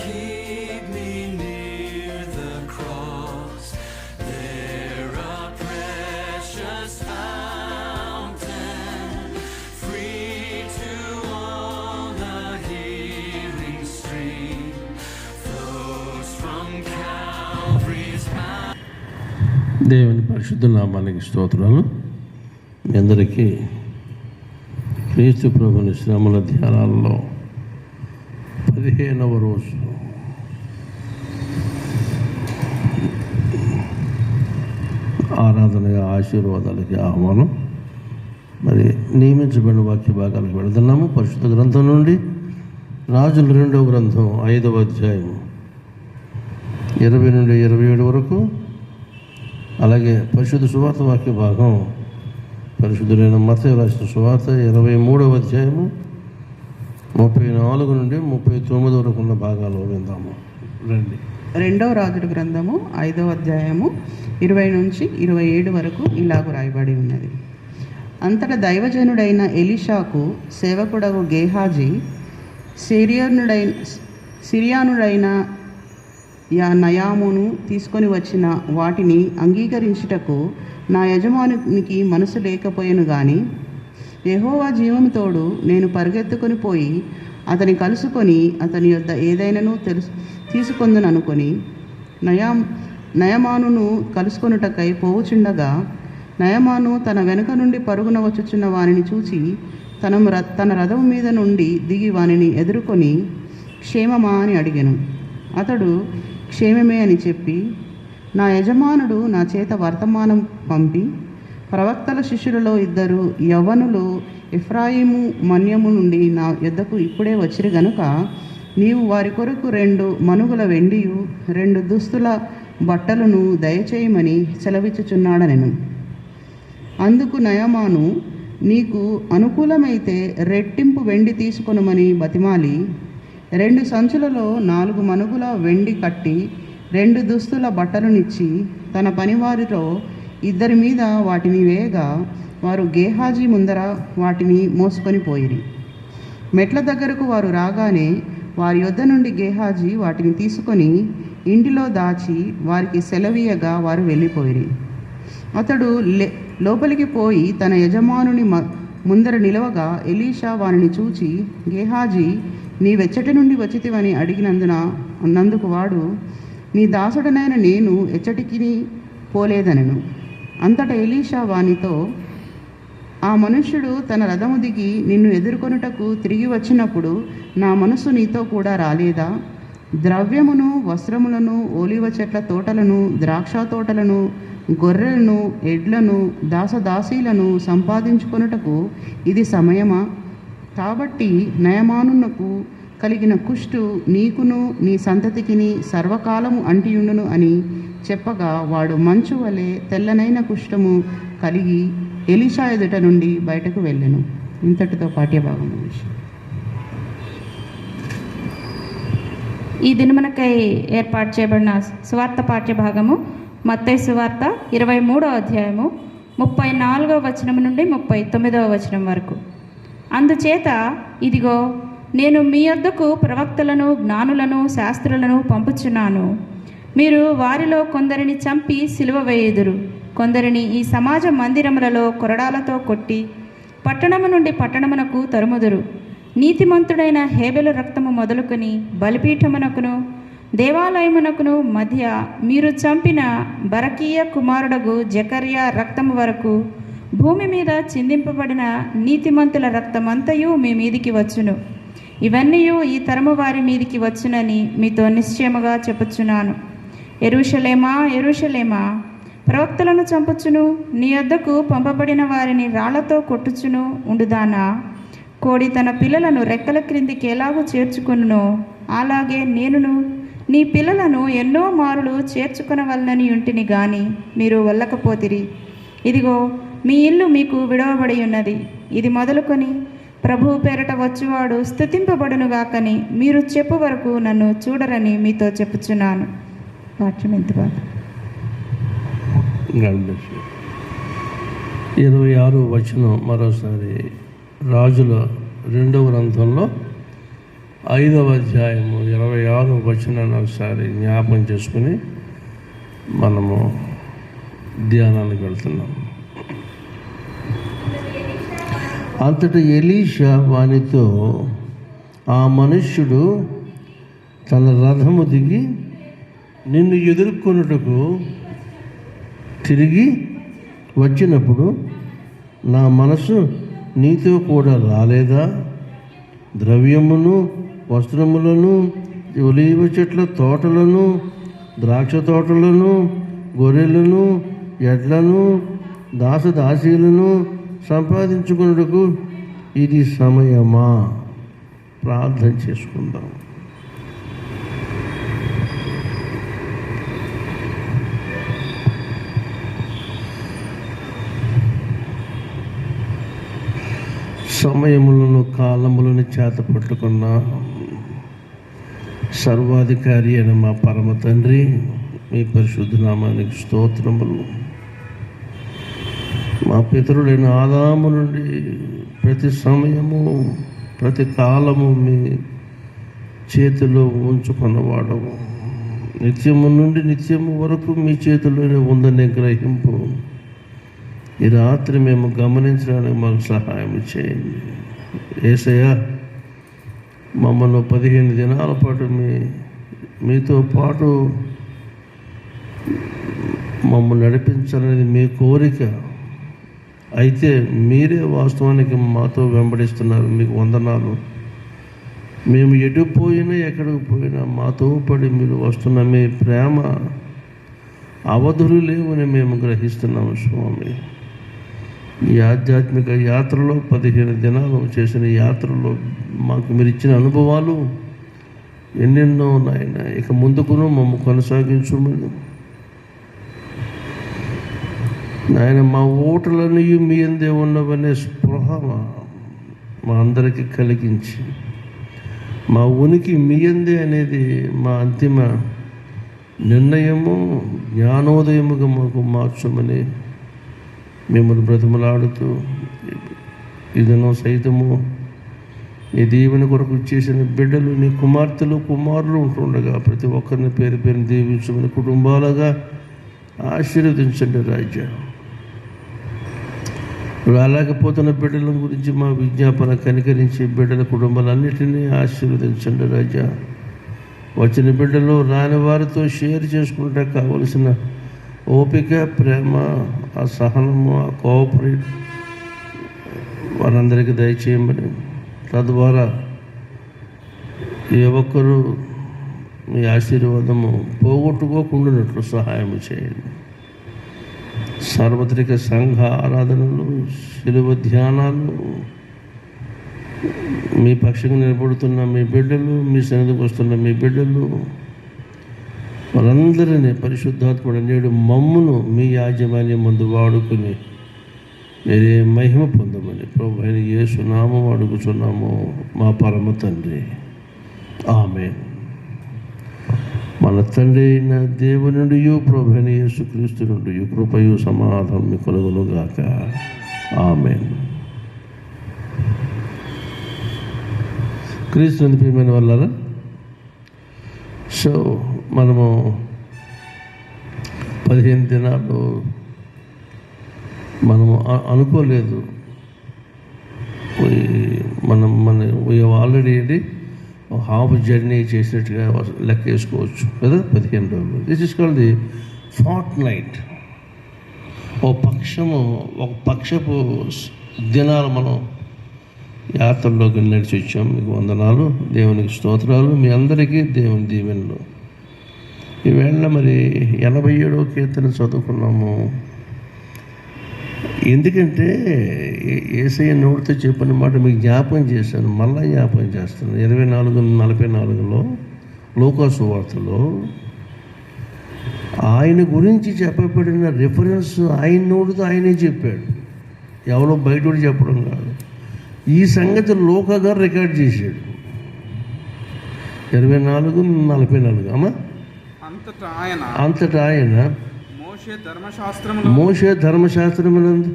keep me near the cross. There a precious fountain, free to all, the healing stream flows from Calvary's mount. దేవుని పరిశుద్ధ నామానికి స్తోత్రాలు. మీ అందరికీ క్రీస్తు ప్రభుని శ్రమల ధ్యానాల్లో 15వ రోజు ఆరాధనగా ఆశీర్వాదాలకి ఆహ్వానం. మరి నియమించబడిన వాక్య భాగాలకు వెళుతున్నాము. పరిశుద్ధ గ్రంథం నుండి రాజుల 2వ గ్రంథం 5వ అధ్యాయం 20 నుండి 27 వరకు, అలాగే పరిశుద్ధ సువార్త వాక్య భాగం పరిశుద్ధులైన మత్తయి రాసిన సువార్త 23వ అధ్యాయము 34 నుండి 39 వరకు ఉన్న భాగాలు విందాము. రండి. 2వ రాజుల గ్రంథము 5వ అధ్యాయము 20 నుంచి 27 వరకు ఇలాగ రాయబడి ఉన్నది. అంతటా దైవజనుడైన ఎలీషాకు సేవకుడగు గేహాజీ సిరియానుడైన నయామును తీసుకొని వచ్చిన వాటిని అంగీకరించుటకు నా యజమానునికి మనసు లేకపోయాను గాని, యెహోవా జీవము తోడు నేను పరిగెత్తుకొని పోయి అతని కలుసుకొని అతని యొద్ద ఏదైనాను తీసుకొందని అనుకొని నయమానును కలుసుకొనుటకై పోవుచుండగా, నయమాను తన వెనుక నుండి పరుగున వచ్చుచున్న వానిని చూచి తన రథం మీద నుండి దిగి వానిని ఎదుర్కొని, క్షేమమా అని అడిగెను. అతడు క్షేమమే అని చెప్పి, నా యజమానుడు నా చేత వర్తమానం పంపి, ప్రవక్తల శిష్యులలో 2 యవ్వనులు ఎఫ్రాయిము మన్యము నుండి నా యొద్దకు ఇప్పుడే వచ్చిరి గనుక నీవు వారి కొరకు 2 మనుగుల వెండియు 2 దుస్తుల బట్టలను దయచేయమని సెలవిచ్చుచున్నాడనెను. అందుకు నయమాను, నీకు అనుకూలమైతే రెట్టింపు వెండి తీసుకొనమని బతిమాలి 2 సంచులలో 4 మనుగుల వెండి కట్టి 2 దుస్తుల బట్టలునిచ్చి తన పనివారిలో 2 మీద వాటిని వేయగా, వారు గేహాజీ ముందర వాటిని మోసుకొని పోయిరి. మెట్ల దగ్గరకు వారు రాగానే వారి యొద్ద నుండి గేహాజీ వాటిని తీసుకొని ఇంటిలో దాచి వారికి సెలవీయగా వారు వెళ్ళిపోయిరి. అతడు లోపలికి పోయి తన యజమానుని ముందర నిలవగా, ఎలీషా వారిని చూచి, గేహాజీ నీవెచ్చటి నుండి వచ్చితివని అడిగినందుకు వాడు, నీ దాసుడనైన నేను ఎచ్చటికి పోలేదనెను. అంతటా ఎలీషా వానితో, ఆ మనుష్యుడు తన రథము దిగి నిన్ను ఎదుర్కొనుటకు తిరిగి వచ్చినప్పుడు నా మనసు నీతో కూడా రాలేదా? ద్రవ్యమును, వస్త్రములను, ఓలివ చెట్ల తోటలను, ద్రాక్ష తోటలను, గొర్రెలను, ఎడ్లను, దాసదాసీలను సంపాదించుకొనుటకు ఇది సమయమా? కాబట్టి నయమానునకు కలిగిన కుష్టు నీకును నీ సంతతికిని సర్వకాలము అంటియుండును అని చెప్పగా, వాడు మంచు వలె తెల్లనైన కుష్ఠము కలిగి ఎలీషా ఎదుట నుండి బయటకు వెళ్ళెను. ఇంతటితో పాఠ్యభాగం ముగిసింది. ఈ దినమునకై ఏర్పాటు చేయబడిన సువార్త పాఠ్యభాగము మత్తయి సువార్త 23వ అధ్యాయము 34వ వచనం నుండి 39వ వచనం వరకు. అందుచేత ఇదిగో నేను మీ యొద్దకు ప్రవక్తలను, జ్ఞానులను, శాస్త్రులను పంపుచున్నాను. మీరు వారిలో కొందరిని చంపి సిలువ వేయుదురు, కొందరిని ఈ సమాజ మందిరములలో కొరడాలతో కొట్టి పట్టణము నుండి పట్టణమునకు తరుముదురు. నీతిమంతుడైన హేబెలు రక్తము మొదలుకొని బలిపీఠమునకును దేవాలయమునకును మధ్య మీరు చంపిన బరకీయ కుమారుడగు జకర్యా రక్తము వరకు భూమి మీద చిందింపబడిన నీతిమంతుల రక్తమంతయు మీ మీదికి వచ్చును. ఇవన్నీ ఈ తరము వారి మీదికి వచ్చునని మీతో నిశ్చయముగా చెప్పుచున్నాను. యెరూషలేమా, యెరూషలేమా, ప్రవక్తలను చంపుచును, నీ యొద్దకు పంపబడిన వారిని రాళ్లతో కొట్టుచును ఉండుదానా? కోడి తన పిల్లలను రెక్కల క్రిందికి ఎలాగూ చేర్చుకొనునో అలాగే నేనును నీ పిల్లలను ఎన్నో మారులు చేర్చుకొనవలనని ఉంటిని గాని మీరు వెళ్ళకపోతిరి. ఇదిగో మీ ఇల్లు మీకు విడవబడి ఉన్నది. ఇది మొదలుకొని ప్రభువు పేరట వచ్చువాడు స్తుతింపబడునుగాకని మీరు చెప్పు వరకు నన్ను చూడరని మీతో చెప్పుచున్నాను. పాఠ్యం ఎంతగా 26వ వచనం మరోసారి రాజుల 2వ గ్రంథంలో 5వ అధ్యాయము 26వ వచనాన్ని ఒకసారి జ్ఞాపకం చేసుకుని మనము ధ్యానానికి వెళ్తున్నాం. అంతటా ఎలీషా వానితో, ఆ మనుష్యుడు తన రథము దిగి నిన్ను ఎదుర్కొనుటకు తిరిగి వచ్చినప్పుడు నా మనసు నీతో కూడా రాలేదా? ద్రవ్యమును, వస్త్రములను, ఒలీవ చెట్ల తోటలను, ద్రాక్ష తోటలను, గొర్రెలను, ఎడ్లను, దాసదాసీలను సంపాదించుకున్నటకు ఇది సమయమా? ప్రార్థన చేసుకుందాం. సమయములను కాలములను చేత పట్టుకున్న సర్వాధికారి అయిన మా పరమ తండ్రి, మీ పరిశుద్ధ నామానికి స్తోత్రములు. మా పితరుడైన ఆదాము నుండి ప్రతి సమయము, ప్రతి కాలము మీ చేతిలో ఉంచుకున్నవాడము. నిత్యము నుండి నిత్యము వరకు మీ చేతిలోనే ఉందనే గ్రహింపు ఈ రాత్రి మేము గమనించడానికి మాకు సహాయం చేయండి. యేసయ్య, మమ్మల్ని 15 దినాల పాటు మీతో పాటు మమ్మల్ని నడిపించాలనేది మీ కోరిక. అయితే మీరే వాస్తవానికి మాతో వెంబడిస్తున్నారు. మీకు వందనాలు. మేము ఎటు పోయినా ఎక్కడికి పోయినా మాతో పడి మీరు వస్తున్న మీ ప్రేమ అవధులు లేవని మేము గ్రహిస్తున్నాము స్వామి. ఈ ఆధ్యాత్మిక యాత్రలో 15 దినాలు చేసిన యాత్రలో మాకు మీరు ఇచ్చిన అనుభవాలు ఎన్నెన్నో నాయన. ఇక ముందుకును మమ్మల్ని కొనసాగించమని నాయన. మా ఓటలన్నీ మీ అందే ఉన్నవనే స్పృహ మా అందరికీ కలిగించి, మా ఉనికి మీ అందే అనేది మా అంతిమ నిర్ణయము, జ్ఞానోదయముగా మాకు మార్చమని మిమ్మల్ని బ్రతిమలాడుతూ, ఇదనో సైతము నీ దీవెన కొరకు చేసిన బిడ్డలు, నీ కుమార్తెలు కుమారులు ఉంటుండగా ప్రతి ఒక్కరిని పేరు పేరుని దీవించమని, కుటుంబాలుగా ఆశీర్వదించండి రాజ్య. రాలేకపోతున్న బిడ్డల గురించి మా విజ్ఞాపన కనికరించి బిడ్డల కుటుంబాలన్నిటినీ ఆశీర్వదించండి రాజా. వచ్చిన బిడ్డలు రాని వారితో షేర్ చేసుకుంటే కావలసిన ఓపిక, ప్రేమ, ఆ సహనము, ఆ కోఆపరేట్ వారందరికీ దయచేయమని, తద్వారా ఏ ఒక్కరూ మీ ఆశీర్వాదము పోగొట్టుకోకుండానట్లు సహాయం చేయండి. సార్వత్రిక సంఘ ఆరాధనలు, శిలువ ధ్యానాలు, మీ పక్షంగా నిలబడుతున్న మీ బిడ్డలు, మీ సన్నిధికి వస్తున్న మీ బిడ్డలు వారందరినీ పరిశుద్ధాత్ముడు నేడు మమ్మును మీ యాజమాన్యం ముందు వాడుకుని మీరే మహిమ పొందమని ప్రభు అయిన యేసు నామం అడుగుచున్నాము మా పరమ తండ్రి. ఆమేన్. మన తండ్రి అయిన దేవుని నుండి ప్రభు అయిన యేసుక్రీస్తు నుండి కృపయు సమాధానం మీకు కలుగునుగాక. ఆమేన్. క్రీస్తుని ప్రియమైన వాళ్ళారా, సో మనము 15 దినాలు మనము అనుకోలేదు. మన ఆల్రెడీ హాఫ్ జర్నీ చేసినట్టుగా లెక్క వేసుకోవచ్చు కదా. 15 రోజులు. This is called the fortnight. ఒక పక్షపు దినాలు మనం యాత్రలోకి నడిచి వచ్చాం. మీకు వందనాలు, దేవునికి స్తోత్రాలు. మీ అందరికీ దేవుని దీవెనలు. ఈవేళ మరి 87వ కీర్తన చదువుకున్నాము. ఎందుకంటే యేసయ్య నోటితో చెప్పిన మాట మీకు జ్ఞాపకం చేశాను, మళ్ళా జ్ఞాపకం చేస్తాను. 24:44 లూకా సువార్తలో ఆయన గురించి చెప్పబడిన రిఫరెన్స్ ఆయన నోటితో ఆయనే చెప్పాడు. ఎవరో బయట చెప్పడం కాదు. ఈ సంగతి లూకా గారు రికార్డ్ చేశాడు. 24:44 అమ్మా. అంతటా ఆయన మోషే ధర్మశాస్త్రములోను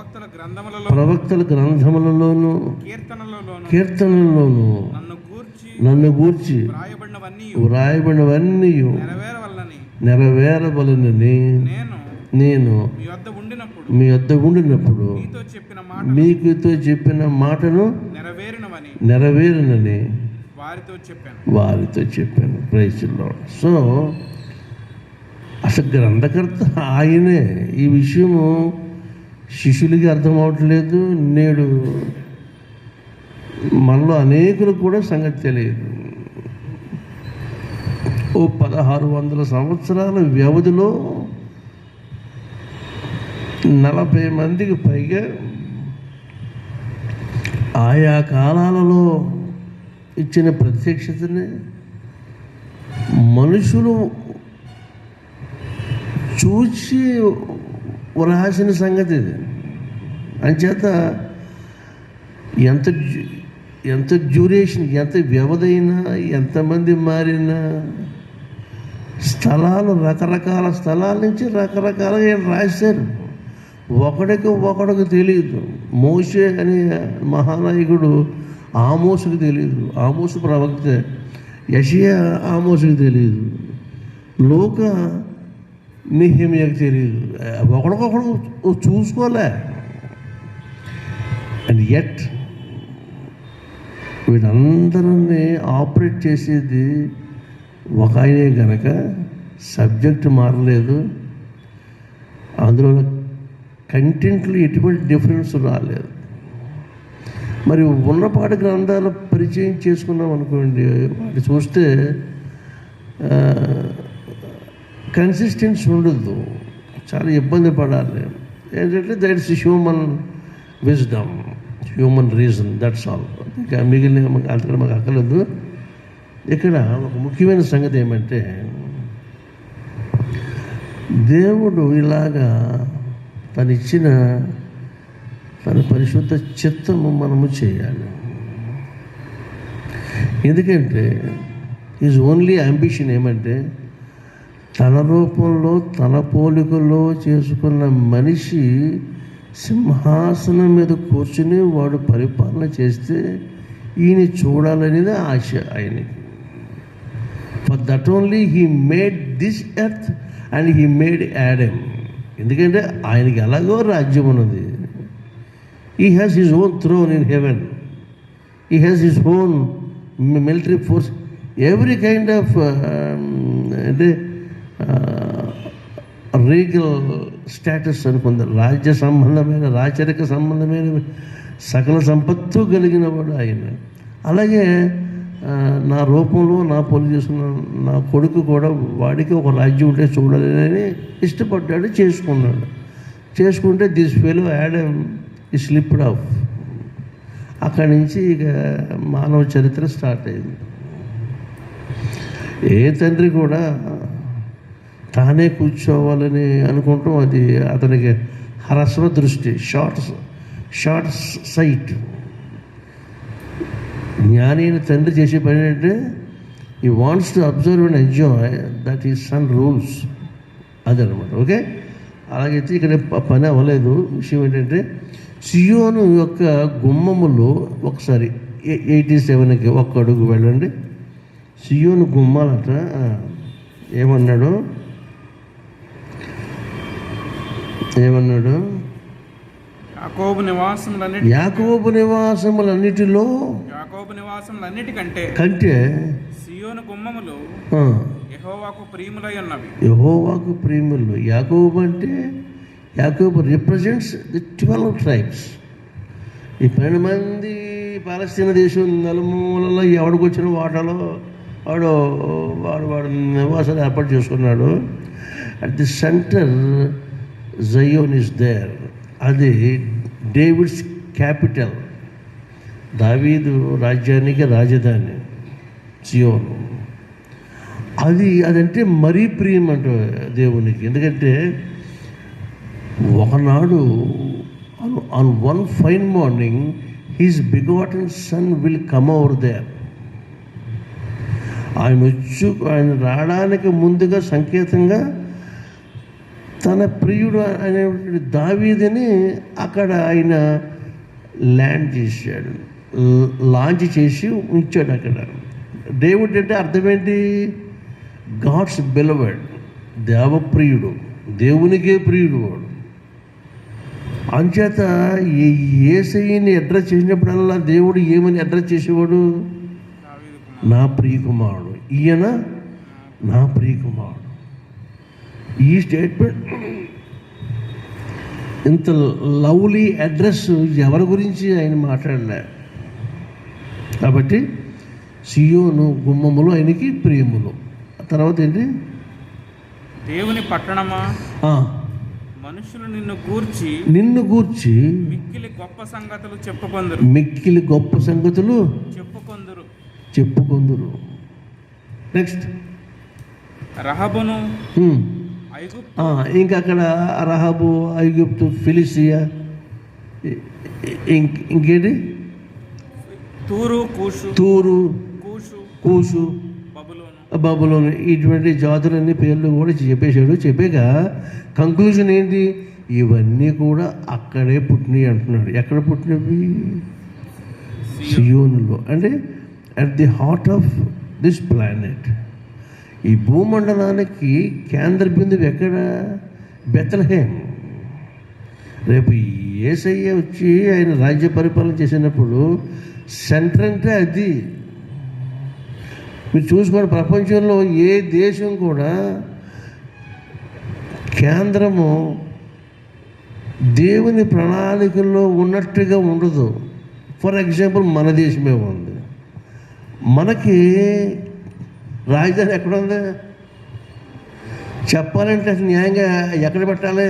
ప్రవక్తల గ్రంథములలోను కీర్తనలలోను నన్ను గూర్చి వ్రాయబడినవన్నీ నెరవేరవలనని నేను మీ వద్ద ఉండినప్పుడు మీకుతో చెప్పిన మాటను నెరవేరునని వారితో చెప్పాను. Praise lord. సో అసలు గ్రంథకర్త ఆయనే. ఈ విషయము శిష్యులకి అర్థం అవట్లేదు. నేడు మనలో అనేకులకు కూడా సంగతి తెలియదు. 1600 సంవత్సరాల వ్యవధిలో 40 మందికి పైగా ఆయా కాలాలలో ఇచ్చిన ప్రత్యక్షతని మనుషులు చూచి వ్రాసిన సంగతి ఇది. అంచేత ఎంత డ్యూరేషన్, ఎంత వ్యవధైనా, ఎంతమంది మారినా, స్థలాలు రకరకాల స్థలాల నుంచి రకరకాలుగా రాశారు. ఒకడికి తెలియదు. మోషే అనే మహానాయకుడు ఆమోసుకు తెలియదు, ఆమోసు ప్రవక్త. యెషయా ఆమోసుకు తెలియదు, లూకా నెహెమ్యాకు తెలియదు. ఒకడికొకడు చూసుకోలే. అండ్ ఎట్ వీళ్ళందరినీ ఆపరేట్ చేసేది ఒక ఆయనే కనుక సబ్జెక్ట్ మారలేదు. అందులో కంటెంట్లో ఎటువంటి డిఫరెన్స్ రాలేదు. మరి ఉన్నపాటి గ్రంథాల పరిచయం చేసుకున్నాం అనుకోండి, వాటి చూస్తే కన్సిస్టెన్సీ ఉండదు, చాలా ఇబ్బంది పడాలి. ఏంటంటే that's human wisdom, human reason, that's all. ఇంకా మిగిలిన అంతకంటే మాకు అక్కర్లేదు. ఇక్కడ ఒక ముఖ్యమైన సంగతి ఏమంటే, దేవుడు ఇలాగా తనిచ్చిన తన పరిశుద్ధ చిత్తము మనము చేయాలి. ఎందుకంటే ఈజ్ ఓన్లీ అంబిషన్ ఏమంటే, తన రూపంలో తన పోలికలో చేసుకున్న మనిషి సింహాసనం మీద కూర్చుని వాడు పరిపాలన చేస్తే ఈయన చూడాలనేది ఆశ ఆయనకి. For that only he made this earth and he made Adam. ఎందుకంటే ఆయనకి ఎలాగో రాజ్యం ఉన్నది. He has his own throne in heaven, he has his own military force, every kind of అంటే రీగల్ స్టేటస్ అనుకుంది. రాజ్య సంబంధమైన, రాచరిక సంబంధమైన సకల సంపత్తు కలిగిన వాడు ఆయన. అలాగే నా రూపంలో నా పోలి చేసుకున్న నా కొడుకు కూడా వాడికి ఒక రాజ్యం ఉంటే చూడాలని ఇష్టపడ్డాడు, చేసుకున్నాడు. చేసుకుంటే దిస్ ఫెలో యాడమ్ ఈ స్లిప్డ్ ఆఫ్. అక్కడి నుంచి ఇక మానవ చరిత్ర స్టార్ట్ అయింది. ఏ తండ్రి కూడా తానే కూర్చోవాలని అనుకుంటాం, అది అతనికి హ్రస్వ దృష్టి, షార్ట్ సైట్. జ్ఞాని అయిన తండ్రి చేసే పని ఏంటంటే, ఈ wants to observe and enjoy that is son rules. అదనమాట. ఓకే, అలాగైతే ఇక్కడ పని అవ్వలేదు. విషయం ఏంటంటే, సియోను యొక్క గుమ్మములు ఒకసారి 87కి ఒక్క అడుగు వెళ్ళండి. సియోను గుమ్మాలట ఏమన్నాడు? యాకోబు నివాసములన్నిటిలో కంటే సియోను గుమ్మములు యెహోవాకు ప్రియములై ఉన్నవి. యెహోవాకు ప్రియములు. యాకోబు అంటే, యాకోబు రిప్రజెంట్స్ ది 12 ట్రైబ్స్. ఈ 12 మంది పాలస్తీనా దేశం నలుమూలలో ఎవడికి వచ్చిన వాటాలో వాడు నివాసాలు ఏర్పాటు చేసుకున్నాడు. At the centre Zion is there. అది డేవిడ్స్ క్యాపిటల్, దావీదు రాజ్యానికి రాజధాని సియోను. అదంటే మరీ ప్రియం అంట దేవునికి. ఎందుకంటే ఒకనాడు on one fine morning his begotten son will come over there. ఆయన రావడానికి ముందుగా సంకేతంగా తన ప్రియుడు అనేటువంటి దావీదుని అక్కడ ఆయన లాంచ్ చేసి ఉంచాడు అక్కడ. డేవిడ్ అంటే అర్థం ఏంటి? గాడ్స్ బిలవర్డ్, దేవప్రియుడు, దేవునికే ప్రియుడు వాడు. అంచేత యేసయ్యని అడ్రస్ చేసినప్పుడల్లా దేవుడు ఏమని అడ్రస్ చేసేవాడు? నా ప్రియకుమారుడు, ఈయన నా ప్రియకుమారుడు. ఈ స్టేట్మెంట్ ఇంత లవ్లీ అడ్రస్ ఎవరి గురించి ఆయన మాట్లాడలే. కాబట్టి సియోను గుమ్మములు ఆయనకి ప్రియములు. తర్వాత ఏంటి? దేవుని పట్టణమా, మనుషులు నిన్ను గూర్చి మిక్కిలి గొప్ప సంగతులు చెప్పుకొందురు. నెక్స్ట్ రహబును, ఇంకా అక్కడ రహబు, ఐగుప్తు, ఫిలిసియా, ఇంకేంటి? తూరు, కూషు, బబులోను, ఇటువంటి జాతులన్నీ పేర్లు కూడా చెప్పేశాడు. చెప్పాక కంక్లూజన్ ఏంటి? ఇవన్నీ కూడా అక్కడే పుట్టినవి అంటున్నాడు. ఎక్కడ పుట్టినవి? సియోనులో. అంటే at the heart of this planet. ఈ భూమండలానికి కేంద్ర బిందువు ఎక్కడ? బెత్లెహేమ్. రేపు యేసయ్య వచ్చి ఆయన రాజ్య పరిపాలన చేసినప్పుడు సెంటర్ అంటే అది. మీరు చూసుకోండి, ప్రపంచంలో ఏ దేశం కూడా కేంద్రము దేవుని ప్రణాళికల్లో ఉన్నట్టుగా ఉండదు. ఫర్ ఎగ్జాంపుల్ మన దేశమే ఉంది. మనకి రాజధాని ఎక్కడ ఉంది? చెప్పాలంటే అసలు న్యాయంగా ఎక్కడ పెట్టాలి?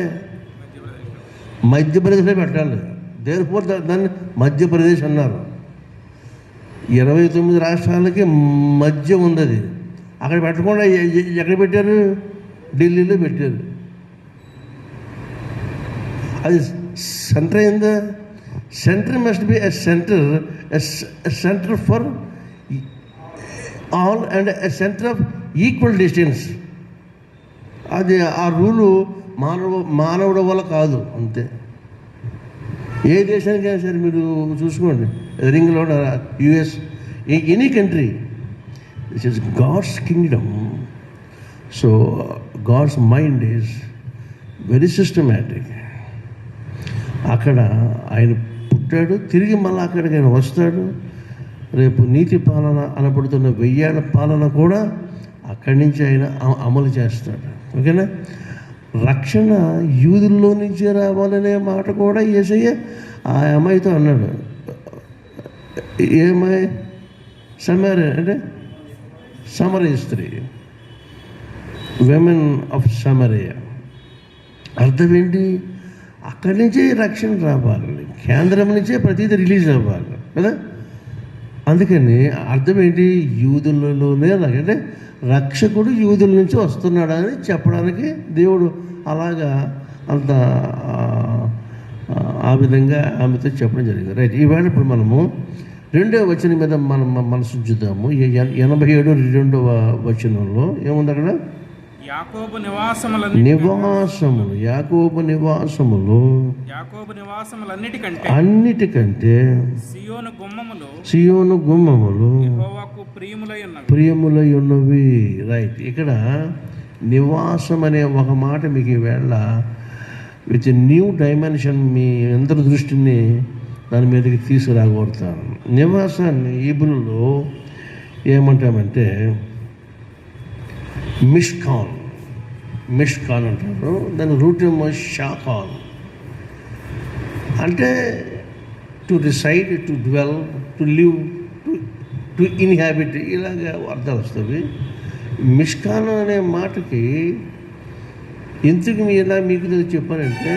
మధ్యప్రదేశ్లో పెట్టాలి. దేనిపోతే దాన్ని మధ్యప్రదేశ్ అన్నారు. 29 రాష్ట్రాలకి మధ్య ఉంది అది. అక్కడ పెట్టకుండా ఎక్కడ పెట్టారు? ఢిల్లీలో పెట్టారు. అది సెంటర్ అయిందా? Centre must be a centre for all and a centre of equal distance. అది ఆ రూలు మానవుడి వల్ల కాదు, అంతే. ఏ దేశానికైనా సరే మీరు చూసుకోండి, England, US, any country, this is God's kingdom. So God's mind is very systematic. అక్కడ ఆయన పుట్టాడు, తిరిగి మళ్ళీ అక్కడికి ఆయన వస్తాడు. రేపు నీతి పాలన అనబడుతున్న 1000 ఏళ్ల పాలన కూడా అక్కడి నుంచి ఆయన అమలు చేస్తాడు. ఓకేనా? రక్షణ యూదుల్లో నుంచే రావాలనే మాట కూడా యేసయ్య ఆ అమ్మాయితో అన్నాడు. ఏమై అంటే సమరయ స్త్రీ, విమెన్ ఆఫ్ సమరయ. అర్థం ఏంటి? అక్కడి నుంచే రక్షణ రావాలి, కేంద్రం నుంచే ప్రతిదీ రిలీజ్ అవ్వాలి కదా. అందుకని అర్థం ఏంటి? యూదులలోనే అంటే రక్షకుడు యూదుల నుంచి వస్తున్నాడని చెప్పడానికి దేవుడు అలాగా అంత ఆ విధంగా ఆమెతో చెప్పడం జరిగింది. రైట్. ఈవేళ ఇప్పుడు మనము 2వ వచనం మీద మనం మనసు ఉంచుదాము. 87 వచనంలో ఏముంది అక్కడ? యాకోబు నివాసములన్నిటికంటే సియోను గుమ్మములు ప్రియములై ఉన్నవి. రైట్. ఇక్కడ నివాసం అనే ఒక మాట మీకు ఈవేళ విత్ న్యూ డైమెన్షన్ మీ అందరి దృష్టిని దాని మీదకి తీసుకురాగొడతాను. నివాసాన్ని హీబ్రూలో ఏమంటామంటే మిష్కాన్ అంటారు. దాని రూట్ ఏమో షాకాన్. అంటే to reside, to dwell, to live, to inhabit, ఇలాగ అర్థాలు వస్తుంది. మిష్కాన్ అనే మాటకి ఎందుకు ఇలా మీకు చెప్పానంటే,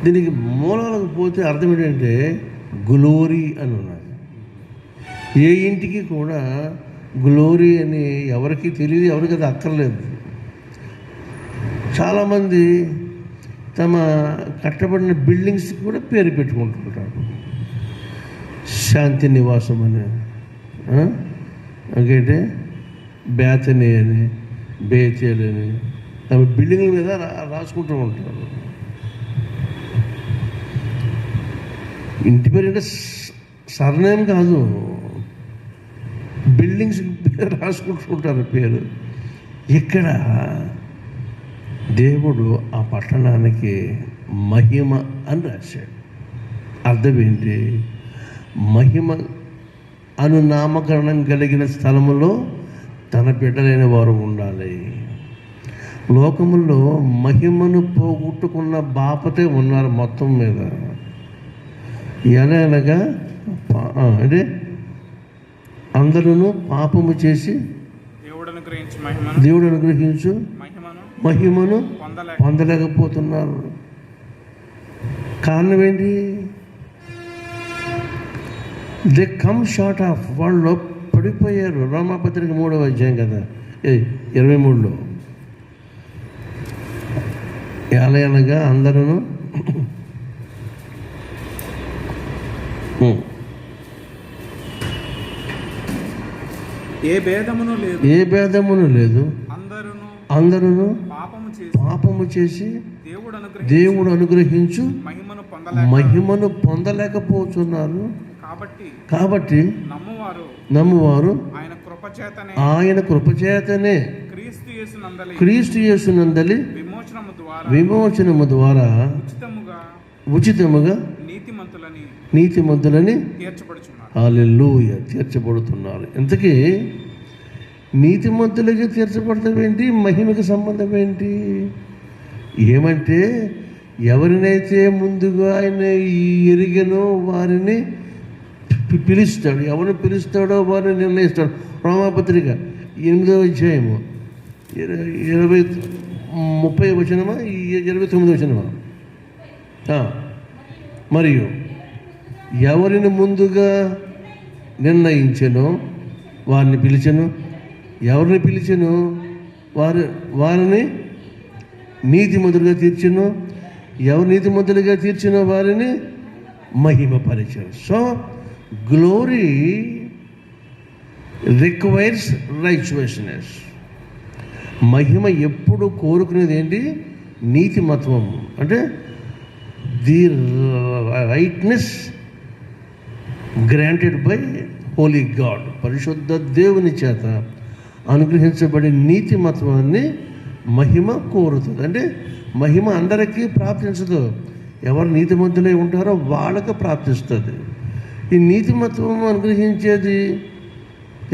దీనికి మూలాలకు పోతే అర్థం ఏంటంటే గ్లోరీ అని ఉన్నది. ఏ ఇంటికి కూడా గ్లోరీ అని ఎవరికి తెలియదు, ఎవరికి అది అక్కర్లేదు. చాలామంది తమ కట్టబడిన బిల్డింగ్స్ కూడా పేరు పెట్టుకుంటుంటారు. శాంతి నివాసం అని, ఇంకేంటే బేతని అని, బేతేల్ అని, బిల్డింగ్ల మీద రాసుకుంటూ ఉంటారు. ఇంటి పేరు అంటే సర్నేమ్ కాదు, బిల్డింగ్స్ రాసుకుంటూ ఉంటారు పేరు. ఇక్కడ దేవుడు ఆ పట్టణానికి మహిమ అని రాశాడు. అర్థం ఏంటి? మహిమ అను నామకరణం కలిగిన స్థలములో తన బిడ్డలైన వారు ఉండాలి. లోకములో మహిమను పోగొట్టుకున్న బాపతే ఉన్నారు మొత్తం మీద. ఎలాగా అంటే అందరూ పాపము చేసి దేవుడు అనుగ్రహించు మహిమను పొందలేకపోతున్నారు. కారణం ఏంటి? దే కమ్ షార్ట్ ఆఫ్, వాళ్ళు పడిపోయారు. రోమాపత్రిక 3వ అధ్యాయం కదా 23లో, ఎలాగా అందరూ ఏ భేదమును లేదు, అందరూ పాపము చేసి దేవుడు అనుగ్రహించు మహిమను పొందలేకపోతున్నారు. కాబట్టి నమ్మువారు ఆయన కృపచేతనే క్రీస్తు యేసునందలి విమోచనము ద్వారా ఉచితముగా నీతిమంతులని హల్లెలూయా తీర్చబడుతున్నారు. ఇంతకీ నీతిమంతులకి తీర్చబడతాం ఏంటి? మహిమకి సంబంధం ఏంటి? ఏమంటే ఎవరినైతే ముందుగా ఆయన ఎరిగనో వారిని పిలుస్తాడు, ఎవరిని పిలుస్తాడో వారిని నిర్ణయిస్తాడు. రోమాపత్రిక 8వ అధ్యాయము 30వ వచనమా 29వ వచనమా? మరియు ఎవరిని ముందుగా నిర్ణయించెనో వారిని పిలిచెను, ఎవరిని పిలిచెను వారిని నీతిమంతులుగా తీర్చెను, ఎవరు నీతిమంతులుగా తీర్చినో వారిని మహిమపరిచారు. So glory requires righteousness. మహిమ ఎప్పుడు కోరుకునేది ఏంటి? నీతిమత్వం. అంటే the rightness granted by holy God, పరిశుద్ధ దేవుని చేత అనుగ్రహించబడే నీతిమత్వాన్ని మహిమ కోరుతుంది. అంటే మహిమ అందరికీ ప్రాప్తించదు, ఎవరు నీతిమంతులై ఉంటారో వాళ్ళకి ప్రాప్తిస్తుంది. ఈ నీతిమత్వం అనుగ్రహించేది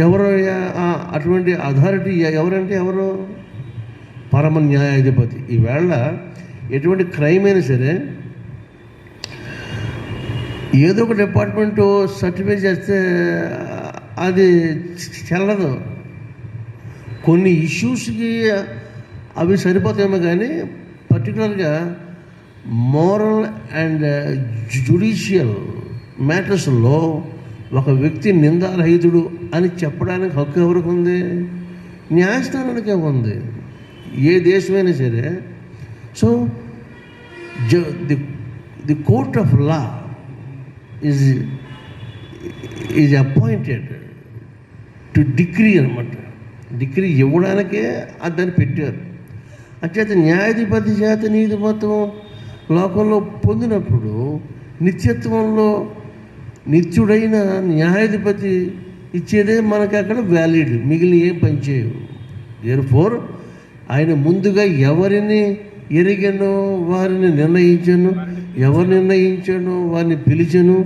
ఎవరు? అటువంటి అథారిటీ ఎవరంటే ఎవరు? పరమ న్యాయాధిపతి. ఈవేళ ఎటువంటి క్రైమ్ అయినా సరే ఏదో ఒక డిపార్ట్మెంటు సర్టిఫై చేస్తే అది చెల్లదు. కొన్ని ఇష్యూస్కి అవి సరిపోతాయేమో కానీ పర్టికులర్గా మోరల్ అండ్ జ్యుడిషియల్ మ్యాటర్స్లో ఒక వ్యక్తి నిందారహితుడు అని చెప్పడానికి హక్కు ఎవరికి ఉంది? న్యాయస్థానానికే ఉంది, ఏ దేశమైనా సరే. So the court of law is appointed to degree అనమాట. డిగ్రీ ఇవ్వడానికే దాన్ని పెట్టారు. అంచేత న్యాయాధిపతి చేత నీతిమత్వం లోకంలో పొందినప్పుడు నిత్యత్వంలో నిత్యుడైన న్యాయాధిపతి ఇచ్చేదే మనకి అక్కడ వ్యాలిడ్, మిగిలిన ఏం పనిచేయవు. దేర్ఫోర్ ఆయన ముందుగా ఎవరిని ఎరిగనో వారిని నిర్ణయించను, ఎవరు నిర్ణయించానో వారిని పిలిచను,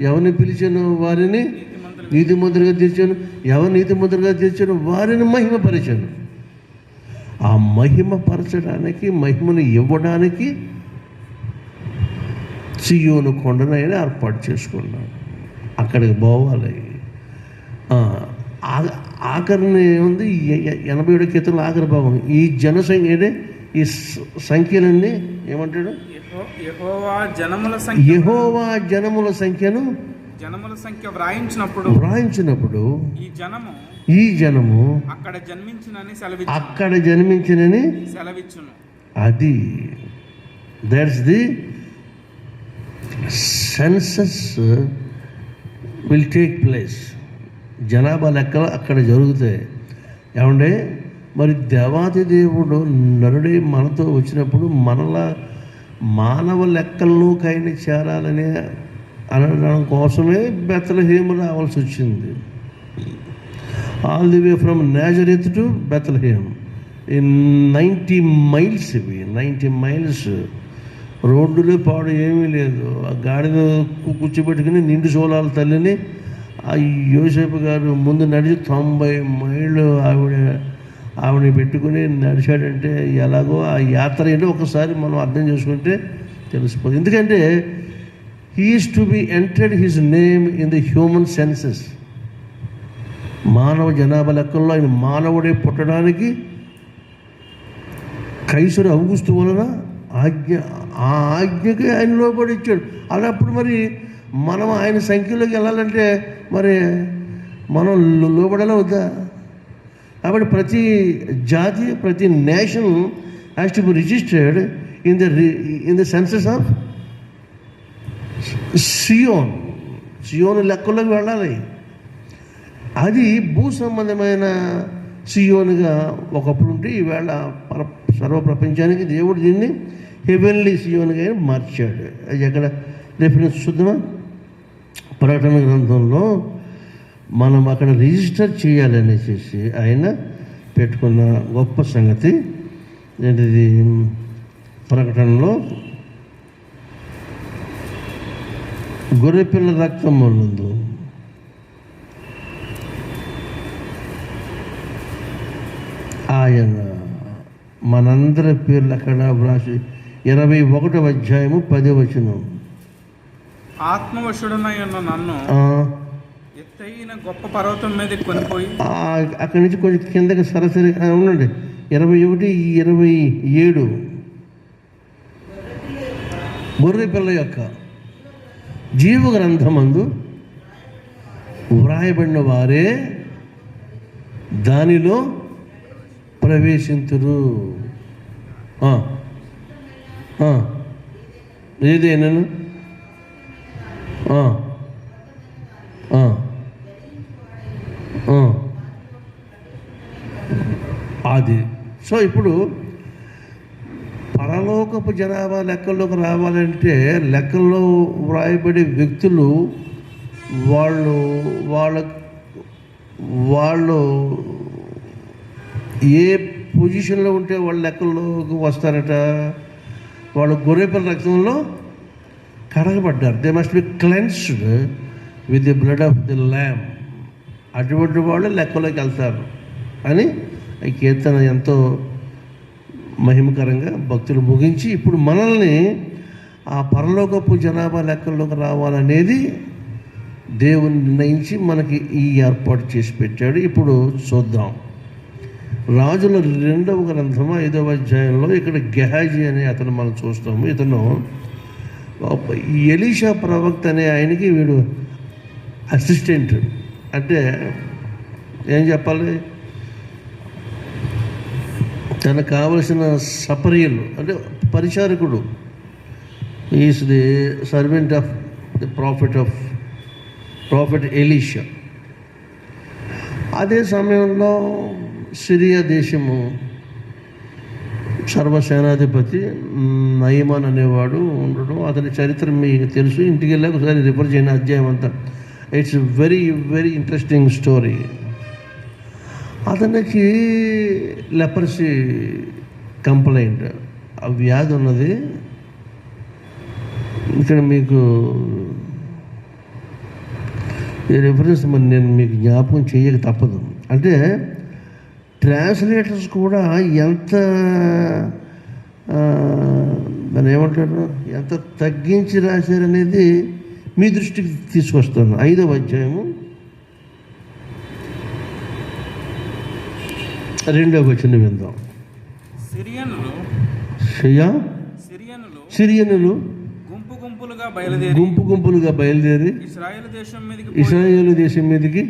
ఎవరిని పిలిచానో వారిని నీతిమంతులుగా తీర్చాను, ఎవరు నీతిమంతులుగా తీర్చానో వారిని మహిమపరిచాను. ఆ మహిమపరచడానికి, మహిమను ఇవ్వడానికి సియోను కొండను ఆయన ఏర్పాటు చేసుకున్నాడు. అక్కడికి పోవాలి. ఆఖరిని ఉంది 87 కీర్తనల ఆఖరి భాగం. ఈ జనసంఖ్య ఈ సంఖ్యలన్నీ ఏమంటాడు? యెహోవా జనముల సంఖ్యను వ్రాయించినప్పుడు ఈ జనము అక్కడ జన్మించినని సెలవిచ్చును. అది that's the census will take place. జనాభా లెక్కలు అక్కడ జరుగుతాయి. ఏమంటే మరి దేవాది దేవుడు నరుడే మనతో వచ్చినప్పుడు మనలా మానవ లెక్కల్లోకైనా చేరాలని అనడం కోసమే బెత్లెహేము రావాల్సి వచ్చింది. All the way from Nazareth to Bethlehem, 90 miles. ఇవి 90 మైల్స్. రోడ్డులో పాడు ఏమీ లేదు. ఆ గాడిద కూర్చోబెట్టుకుని నిండు సోలాల తల్లిని ఆ యోసేపు గారు ముందు నడిచి 90 మైళ్ళు ఆవిడ పెట్టుకుని నడిచాడంటే ఎలాగో ఆ యాత్ర ఏంటో ఒకసారి మనం అర్థం చేసుకుంటే తెలిసిపోతుంది. ఎందుకంటే he is to be entered his name in the human census. మానవ జనాభా లెక్కల్లో ఆయన మానవుడే పుట్టడానికి కైసరు ఔగుస్తు వలన ఆ ఆజ్ఞకి ఆయన లోబడి ఇచ్చాడు. అలాప్పుడు మరి మనం ఆయన సంఖ్యలోకి వెళ్ళాలంటే మరి మనం లోబడాలా వద్దా? కాబట్టి ప్రతి జాతి, ప్రతి nation has to be registered in the census of Zion లెక్కల్లోకి వెళ్ళాలి. అది భూ సంబంధమైన సియోనుగా ఒకప్పుడు ఉంటే ఈవేళ సర్వ ప్రపంచానికి దేవుడు దీన్ని హెవెన్లీ సియోన్గా మార్చాడు. అది ఎక్కడ రిఫరెన్స్ చూద్దామా? ప్రకటన గ్రంథంలో మనం అక్కడ రిజిస్టర్ చేయాలనేసి ఆయన పెట్టుకున్న గొప్ప సంగతి ఏంటిది? ప్రకటనలో గొర్రెపిల్ల రక్తం ముందు ఆయన మనందరి పేర్లు అక్కడ వ్రాసి 21వ అధ్యాయము 10వ వచనం. ఆత్మవశుడనై ఉన్న నన్ను ఎత్తైన గొప్ప పర్వతం మీద కొనిపోయి, అక్కడి నుంచి కొంచెం కిందకి సరసరి ఉండండి. 21, 27. గొర్రె పిల్ల యొక్క జీవ గ్రంథమందు వ్రాయబడిన వారే దానిలో ప్రవేశింతురు. ఏదేనను అది. సో ఇప్పుడు పరలోకపు జనాభా లెక్కల్లోకి రావాలంటే లెక్కల్లో వ్రాయబడే వ్యక్తులు వాళ్ళు ఏ పొజిషన్లో ఉంటే వాళ్ళ లెక్కల్లోకి వస్తారట? వాళ్ళు గొర్రెపిల్ల రక్తంలో కడగబడ్డారు. They must be cleansed with the blood of the lamb. అటువంటి వాళ్ళు లెక్కలోకి వెళ్తారు అని ఈ కీర్తన ఎంతో మహిమకరంగా భక్తులు ముగించి ఇప్పుడు మనల్ని ఆ పరలోకపు జనాభా లెక్కల్లోకి రావాలనేది దేవుని నిర్ణయించి మనకి ఈ ఏర్పాటు చేసి పెట్టాడు. ఇప్పుడు చూద్దాం. రాజుల 2వ గ్రంథము 5వ అధ్యాయంలో ఇక్కడ గెహాజీ అనే అతను మనం చూస్తాము. ఇతను ఎలీషా ప్రవక్త అనే ఆయనకి వీడు అసిస్టెంట్. అంటే ఏం చెప్పాలి, తనకు కావలసిన సపర్యలు అంటే పరిచారకుడు. Is the servant of the prophet Elisha. అదే సమయంలో సిరియా దేశము సర్వసేనాధిపతి నయమాన్ అనేవాడు ఉండడం. అతని చరిత్ర మీకు తెలుసు. ఇంటికి వెళ్ళాక ఒకసారి రిఫర్ చేయని అధ్యాయం అంతా. It's very very interesting story. అతనికి లెపర్సీ కంప్లైంట్, ఆ వ్యాధి ఉన్నది. ఇక్కడ మీకు ఈ రిఫరెన్స్ మరి నేను మీకు జ్ఞాపకం చేయక తప్పదు. అంటే ట్రాన్స్లేటర్స్ కూడా ఎంత దాన్ని ఏమంటారు, ఎంత తగ్గించి రాశారనేది మీ దృష్టికి తీసుకొస్తాను. 5వ అధ్యాయము 2వ వచనం విందాం. సిరియనులు గుంపు గుంపులుగా బయలుదేరి ఇశ్రాయేలు దేశం మీదకి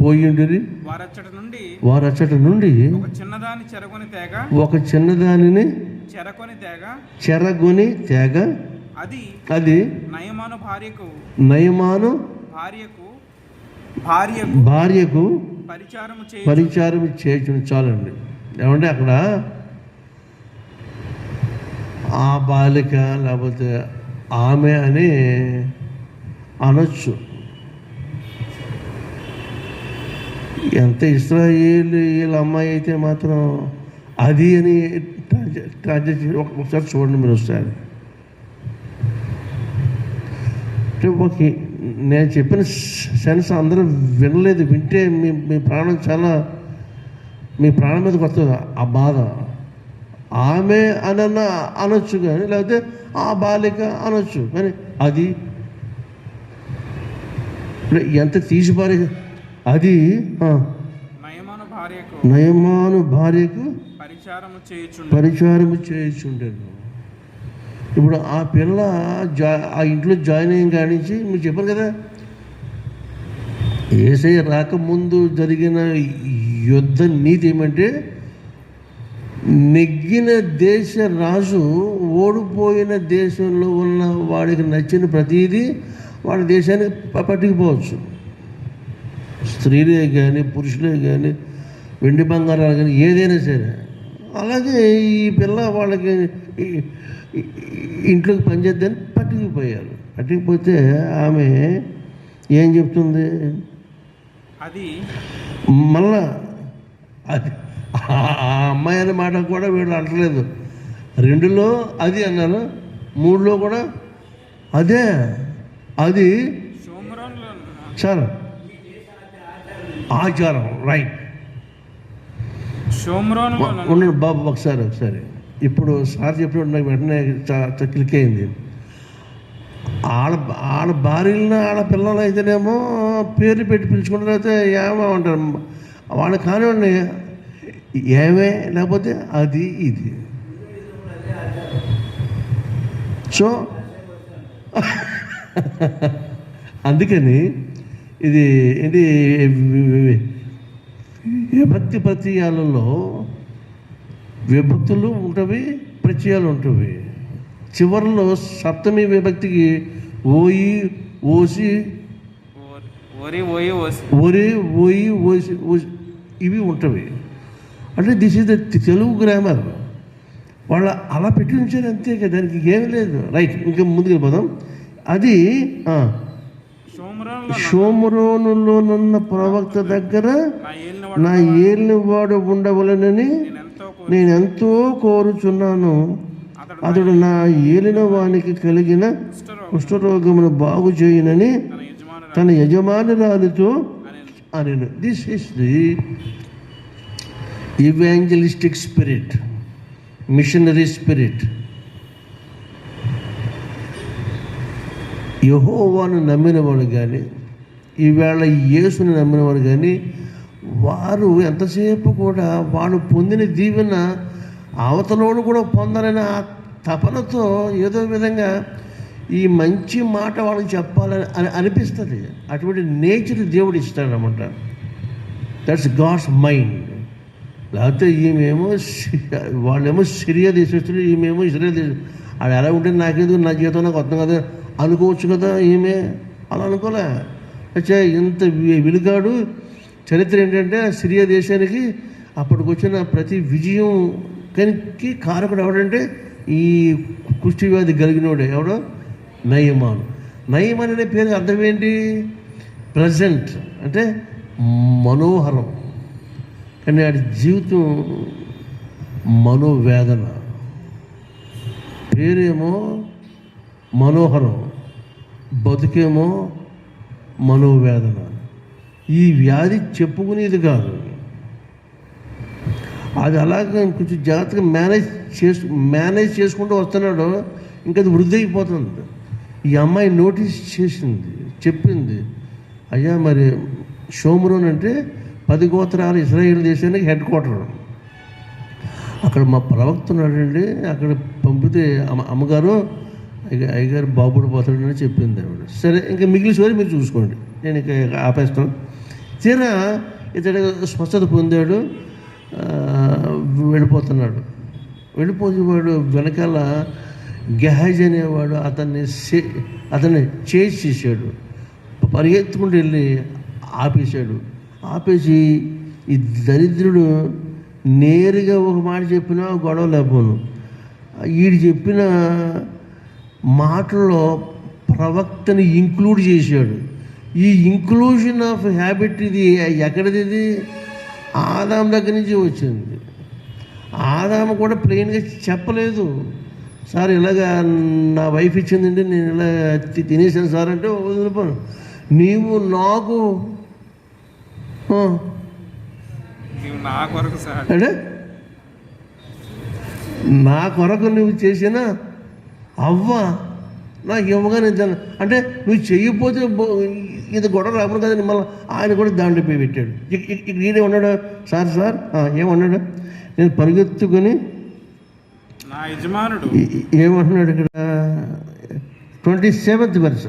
పోయిండిరి. వారచ్చట నుండి ఒక చిన్నదానిని చెరగొని తేగ అది నయమాను భార్యకు పరిచారం చేయుచును. చాలండి. ఏమంటే అక్కడ ఆ బాలిక లేకపోతే ఆమె అని అనొచ్చు. ఎంత ఇశ్రాయేలు వీళ్ళ అమ్మాయి అయితే మాత్రం అది అని ఒకసారి చూడండి మీరు ఒకసారి. నేను చెప్పిన సెన్స్ అందరూ వినలేదు. వింటే మీ ప్రాణం చాలా మీ ప్రాణం మీదకి వస్తుంది ఆ బాధ. ఆమె అనొచ్చు కానీ, లేకపోతే ఆ బాలిక అనొచ్చు కానీ అది ఎంత తీసిపారే. అది నయమాను భార్యకు పరిచారము చేయుచుండెను. ఇప్పుడు ఆ పిల్ల ఆ ఇంట్లో జాయిన్ అయిన కాడి నుంచి మీరు చెప్పారు కదా, యేసయ్య రాకముందు జరిగిన యుద్ధ నీతి ఏమంటే, నెగ్గిన దేశ రాజు ఓడిపోయిన దేశంలో ఉన్న వాడికి నచ్చిన ప్రతీదీ వాడి దేశానికి పట్టుకుపోవచ్చు. స్త్రీలే కానీ, పురుషులే కానీ, వెండి బంగారాలు కానీ, ఏదైనా సరే. అలాగే ఈ పిల్ల వాళ్ళకి ఇంట్లోకి పనిచేద్దని పట్టుకుపోయారు. పట్టుకుపోతే ఆమె ఏం చెప్తుంది? అది మళ్ళా అది ఆ అమ్మాయి అనే మాట కూడా వీళ్ళు అంటలేదు. 2లో అది అన్నారు, 3లో కూడా అదే. అది చాలా ఆచారం, రైట్. ఉండండి బాబు, ఒకసారి ఇప్పుడు సార్ చెప్పినప్పుడు నాకు వెంటనే క్లిక్ అయింది. ఆడ భార్యలను ఆడ పిల్లలు అయితేనేమో పేర్లు పెట్టి పిలుచుకుంటారు, అయితే ఏమో అంటారు. వాళ్ళు కానివ్వండి, ఏమే లేకపోతే అది ఇది. సో అందుకని ఇది ఏంటి, విభక్తి ప్రత్యయాలలో విభక్తులు ఉంటవి, ప్రత్యయాలు ఉంటవి. చివరిలో సప్తమి విభక్తికి ఓయి, ఓసి, ఒరి, ఓయి, ఓసి ఇవి ఉంటవి. అంటే this is the Telugu grammar. వాళ్ళు అలా పెట్టి ఉంచారు అంతే కదా, దానికి ఏమీ లేదు. రైట్, ఇంకా ముందుకు వెళ్ళిపోదాం. అది షోమ్రోనులోనున్న ప్రవక్త దగ్గర నా ఏలిన వాడు ఉండవలనని నేను ఎంతో కోరుచున్నాను. అతడు నా ఏలిన వానికి కలిగిన కుష్ఠరోగమును బాగు చేయనని తన యజమానురాలితో అనెను. This is the evangelistic spirit, missionary spirit. యెహోవాను నమ్మినవాడు కానీ, ఈవేళ యేసుని నమ్మినవాడు కానీ, వారు ఎంతసేపు కూడా వాడు పొందిన దీవెన అవతలోడు కూడా పొందాలనే ఆ తపనతో ఏదో విధంగా ఈ మంచి మాట వాళ్ళకి చెప్పాలని అనిపిస్తుంది. అటువంటి నేచర్ దేవుడు ఇస్తాడనమాట. That's God's mind. లేకపోతే ఈమెమో వాళ్ళేమో సిరియా దేశస్తులు, ఈమెమో ఇజ్రాయెల్ దేశం. అది ఎలా ఉంటే నాకేందుకు, నా జీవితం నాకు వస్తుంది కదా అనుకోవచ్చు కదా. ఈమె అలా అనుకోలే. ఇంత వెలుగాడు. చరిత్ర ఏంటంటే, సిరియా దేశానికి అప్పటికొచ్చిన ప్రతి విజయం కనికి కారకుడు ఎవడంటే ఈ కుష్ఠవ్యాధి కలిగినోడే. ఎవడో? నయమాను. నయమాన్ అనే పేరు అర్థం ఏంటి? ప్లెజెంట్ అంటే మనోహరం. కానీ వాడి జీవితం మనోవేదన. పేరేమో మనోహరం, బతుకేమో మనోవేదన. ఈ వ్యాధి చెప్పుకునేది కాదు. అది అలాగే కొంచెం జాగ్రత్తగా మేనేజ్ చేసుకుంటూ వస్తున్నాడు. ఇంకా అది వృద్ధి అయిపోతుంది. ఈ అమ్మాయి నోటీస్ చేసింది, చెప్పింది, అయ్యా మరి షోమ్రోన్ అంటే 10 గోత్రాలు ఇశ్రాయేల్ దేశానికి హెడ్ క్వార్టర్. అక్కడ మా ప్రవక్త ఉన్నాడండి, అక్కడ పంపితే అమ్మగారు అయ్యగారు బాబుడు పోతాడని చెప్పింది ఆవిడ. సరే, ఇంకా మిగిలిన స్టోరీ మీరు చూసుకోండి, నేను ఇక ఆపేస్తాను. తీరా ఇతడు స్వస్థత పొందాడు, వెళ్ళిపోతున్నాడు. వెళ్ళిపోయేవాడు వెనకాల గెహాజ్ అనేవాడు అతన్ని చేసాడు. పరిగెత్తుకుంటూ వెళ్ళి ఆపేశాడు. ఆపేసి, ఈ దరిద్రుడు నేరుగా ఒక మాట చెప్పినా గొడవ లేకపోను. వీడు చెప్పిన మాటల్లో ప్రవక్తని ఇంక్లూడ్ చేశాడు. ఈ ఇంక్లూజన్ ఆఫ్ హ్యాబిట్ ఇది ఎక్కడిది? ఇది ఆదాం దగ్గర నుంచి వచ్చింది. ఆదాము కూడా ప్లెయిన్గా చెప్పలేదు, సార్ ఇలాగా నా వైఫ్ ఇచ్చిందండి, నేను ఇలా తినేసాను సార్ అంటే వదిలిపోను. నీవు నాకు నా కొరకు సార్ అంటే నా కొరకు నువ్వు చేసిన అవ్వ నాకు ఇవ్వగానే అంటే నువ్వు చెయ్యకపోతే ఇది గొడవ రాబోదు కదండి. మళ్ళీ ఆయన కూడా దాంట్లో పోయి పెట్టాడు. ఇక్కడ ఈడేమన్నాడు? సార్ ఏమన్నాడు? నేను పరిగెత్తుకొని నా యజమానుడు ఏమంటున్నాడు ఇక్కడ 27th verse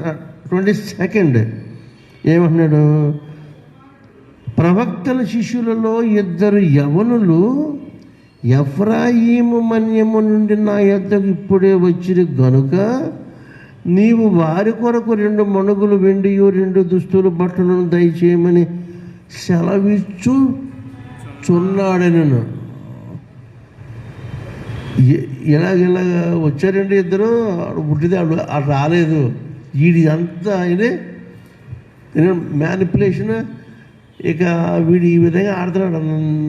22nd ఏమంటున్నాడు? ప్రవక్తల శిష్యులలో 2 యవనులు ఎఫ్రాయిము మన్యము నుండి నా యొద్దకు ఇప్పుడే వచ్చిరి గనుక నీవు వారి కొరకు 2 మణుగులు వెండియు 2 దుస్తులు బట్టలను దయచేయమని సెలవిచ్చుచున్నాడనను. ఇలాగ వచ్చారండి ఇద్దరు, పుట్టితే అటు రాలేదు. వీడి అంతా ఇదే మ్యానిపులేషన్. ఇక వీడు ఈ విధంగా ఆడుతున్నాడు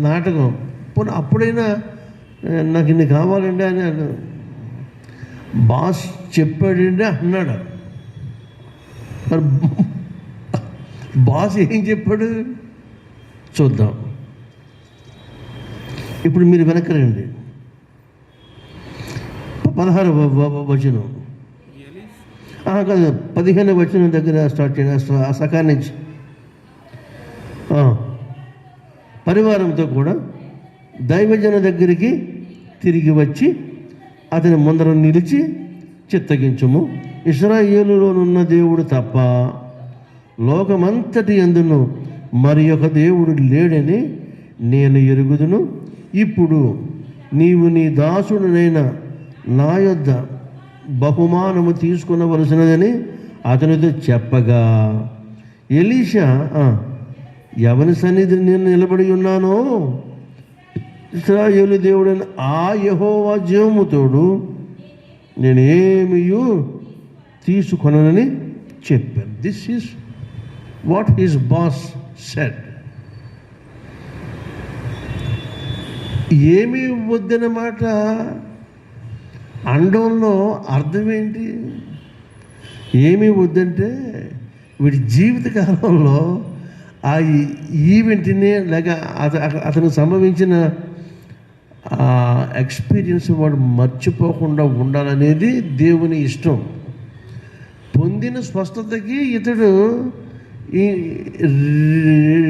నాటకం. పోనీ అప్పుడైనా నాకు ఇన్ని కావాలండి అని బాస్ చెప్పాడండి అన్నాడు. మరి బాస్ ఏం చెప్పాడు చూద్దాం. ఇప్పుడు మీరు వెనక్కి రండి. 16వ వచనం కాదు, 15వ వచనం దగ్గర స్టార్ట్ చేయండి. ఆ సకాల నుంచి పరివారంతో కూడా దైవజన దగ్గరికి తిరిగి వచ్చి అతని ముందర నిలిచి చిత్తగించుము. ఇశ్రాయేలులోనున్న దేవుడు తప్ప లోకమంతటి యందును మరి ఒక దేవుడు లేడని నేను ఎరుగుదును. ఇప్పుడు నీవు నీ దాసుడునైన నా యొద్ద బహుమానము తీసుకునవలసినదని అతనితో చెప్పగా ఎలీషా ఎవరి సన్నిధిని నేను నిలబడి ఉన్నానో ఇశ్రాయేలు దేవుడైన ఆ యెహోవా జీవముతోడు నేనేమియు తీసుకొనని చెప్పాను. This is what his boss said. ఏమీ వద్దన్నమాట అండంలో అర్థం ఏంటి? ఏమీ వద్దంటే వీడి జీవితకాలంలో ఆ ఈవెంట్ని లేక అతనికి సంభవించిన ఎక్స్పీరియన్స్ వాడు మర్చిపోకుండా ఉండాలనేది దేవుని ఇష్టం. పొందిన స్వస్థతకి ఇతడు ఈ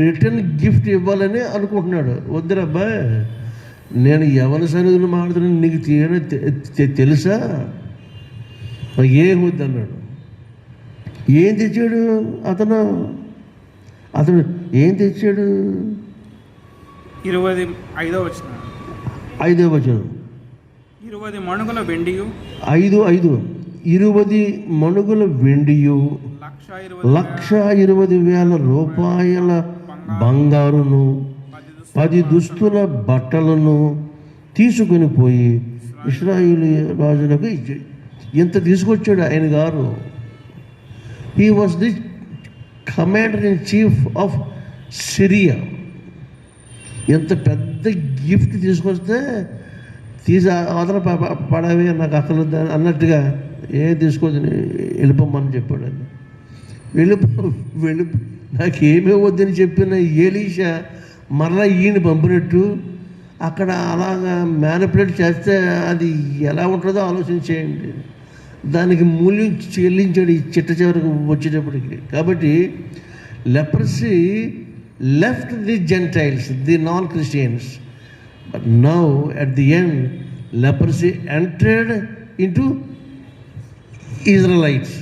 రిటర్న్ గిఫ్ట్ ఇవ్వాలని అనుకుంటున్నాడు. వద్దురబ్బా, నేను ఎవరి సన్నిధిలో మాట్లాడుతున్నాను నీకు తెలుసా? ఏం వద్దు అన్నాడు. ఏం తెచ్చాడు అతను ఏం తెచ్చాడు? 25వ వచనం 5వ వచనం 20 మణుగుల వెండియు 20 మణుగుల వెండియు 1,20,000 రూపాయల బంగారును 10 దుస్తుల బట్టలను తీసుకొని పోయి ఇశ్రాయేలు రాజులకు ఇచ్చాడు. ఎంత తీసుకొచ్చాడు ఆయన గారు. He was the commander in chief of Syria. ఎంత పెద్ద గిఫ్ట్ తీసుకొస్తే అవతల పడవే నాకు అసలు అన్నట్టుగా తీసుకోవద్దు వెళ్ళిపోమని చెప్పాడు. అని వెళ్ళి నాకేమీ వద్దని చెప్పిన ఎలీషా మరలా ఈయన పంపినట్టు అక్కడ అలాగా మ్యానిపులేట్ చేస్తే అది ఎలా ఉంటుందో ఆలోచన చేయండి. దానికి మూల్యం చెల్లించాడు ఈ చిట్ట చివరికి వచ్చేటప్పటికి. కాబట్టి leprosy left the gentiles, the non Christians, but now at the end leprosy entered into Israelites.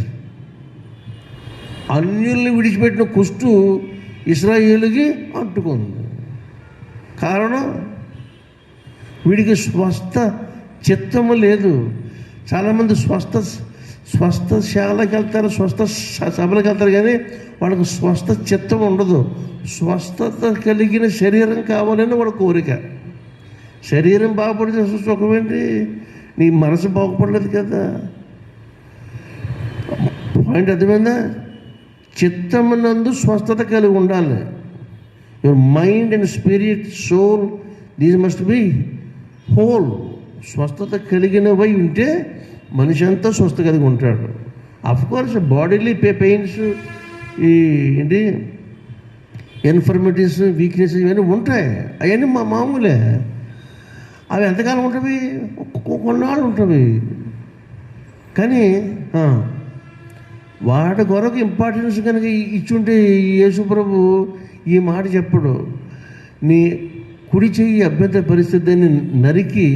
అన్యుల్ని విడిచిపెట్టిన కుష్టు ఇశ్రాయేలుకి అంటుకుంది. కారణం వీడికి స్వస్థ చిత్తము లేదు. చాలామంది స్వస్థశాలకు వెళ్తారు, స్వస్థ సభలకు వెళ్తారు, కానీ వాళ్ళకు స్వస్థ చిత్తం ఉండదు. స్వస్థత కలిగిన శరీరం కావాలని వాడి కోరిక. శరీరం బాగుపడితే సుఖం ఏంటి? నీ మనసు బాగుపడలేదు కదా. పాయింట్ అర్థమైందా? చిత్తమునందు స్వస్థత కలిగి ఉండాలి. Your mind and spirit, soul, these must be whole. స్వస్థత కలిగినవై ఉంటే మనిషి అంతా స్వస్థ కలిగి ఉంటాడు. అఫ్కోర్స్ బాడీలీ పెయిన్స్, ఈ ఏంటి ఇన్ఫర్మిటీస్, వీక్నెస్ ఇవన్నీ ఉంటాయి. అవన్నీ మామూలే. అవి ఎంతకాలం ఉంటుంది? కొన్నాళ్ళు ఉంటుంది. కానీ వాటి కొరకు ఇంపార్టెన్స్ కనుక ఇచ్చుంటే యేసుప్రభు ఈ మాట చెప్పడు. నీ కుడి చెయ్యి అభ్యంతర పరిస్థితిని నరికి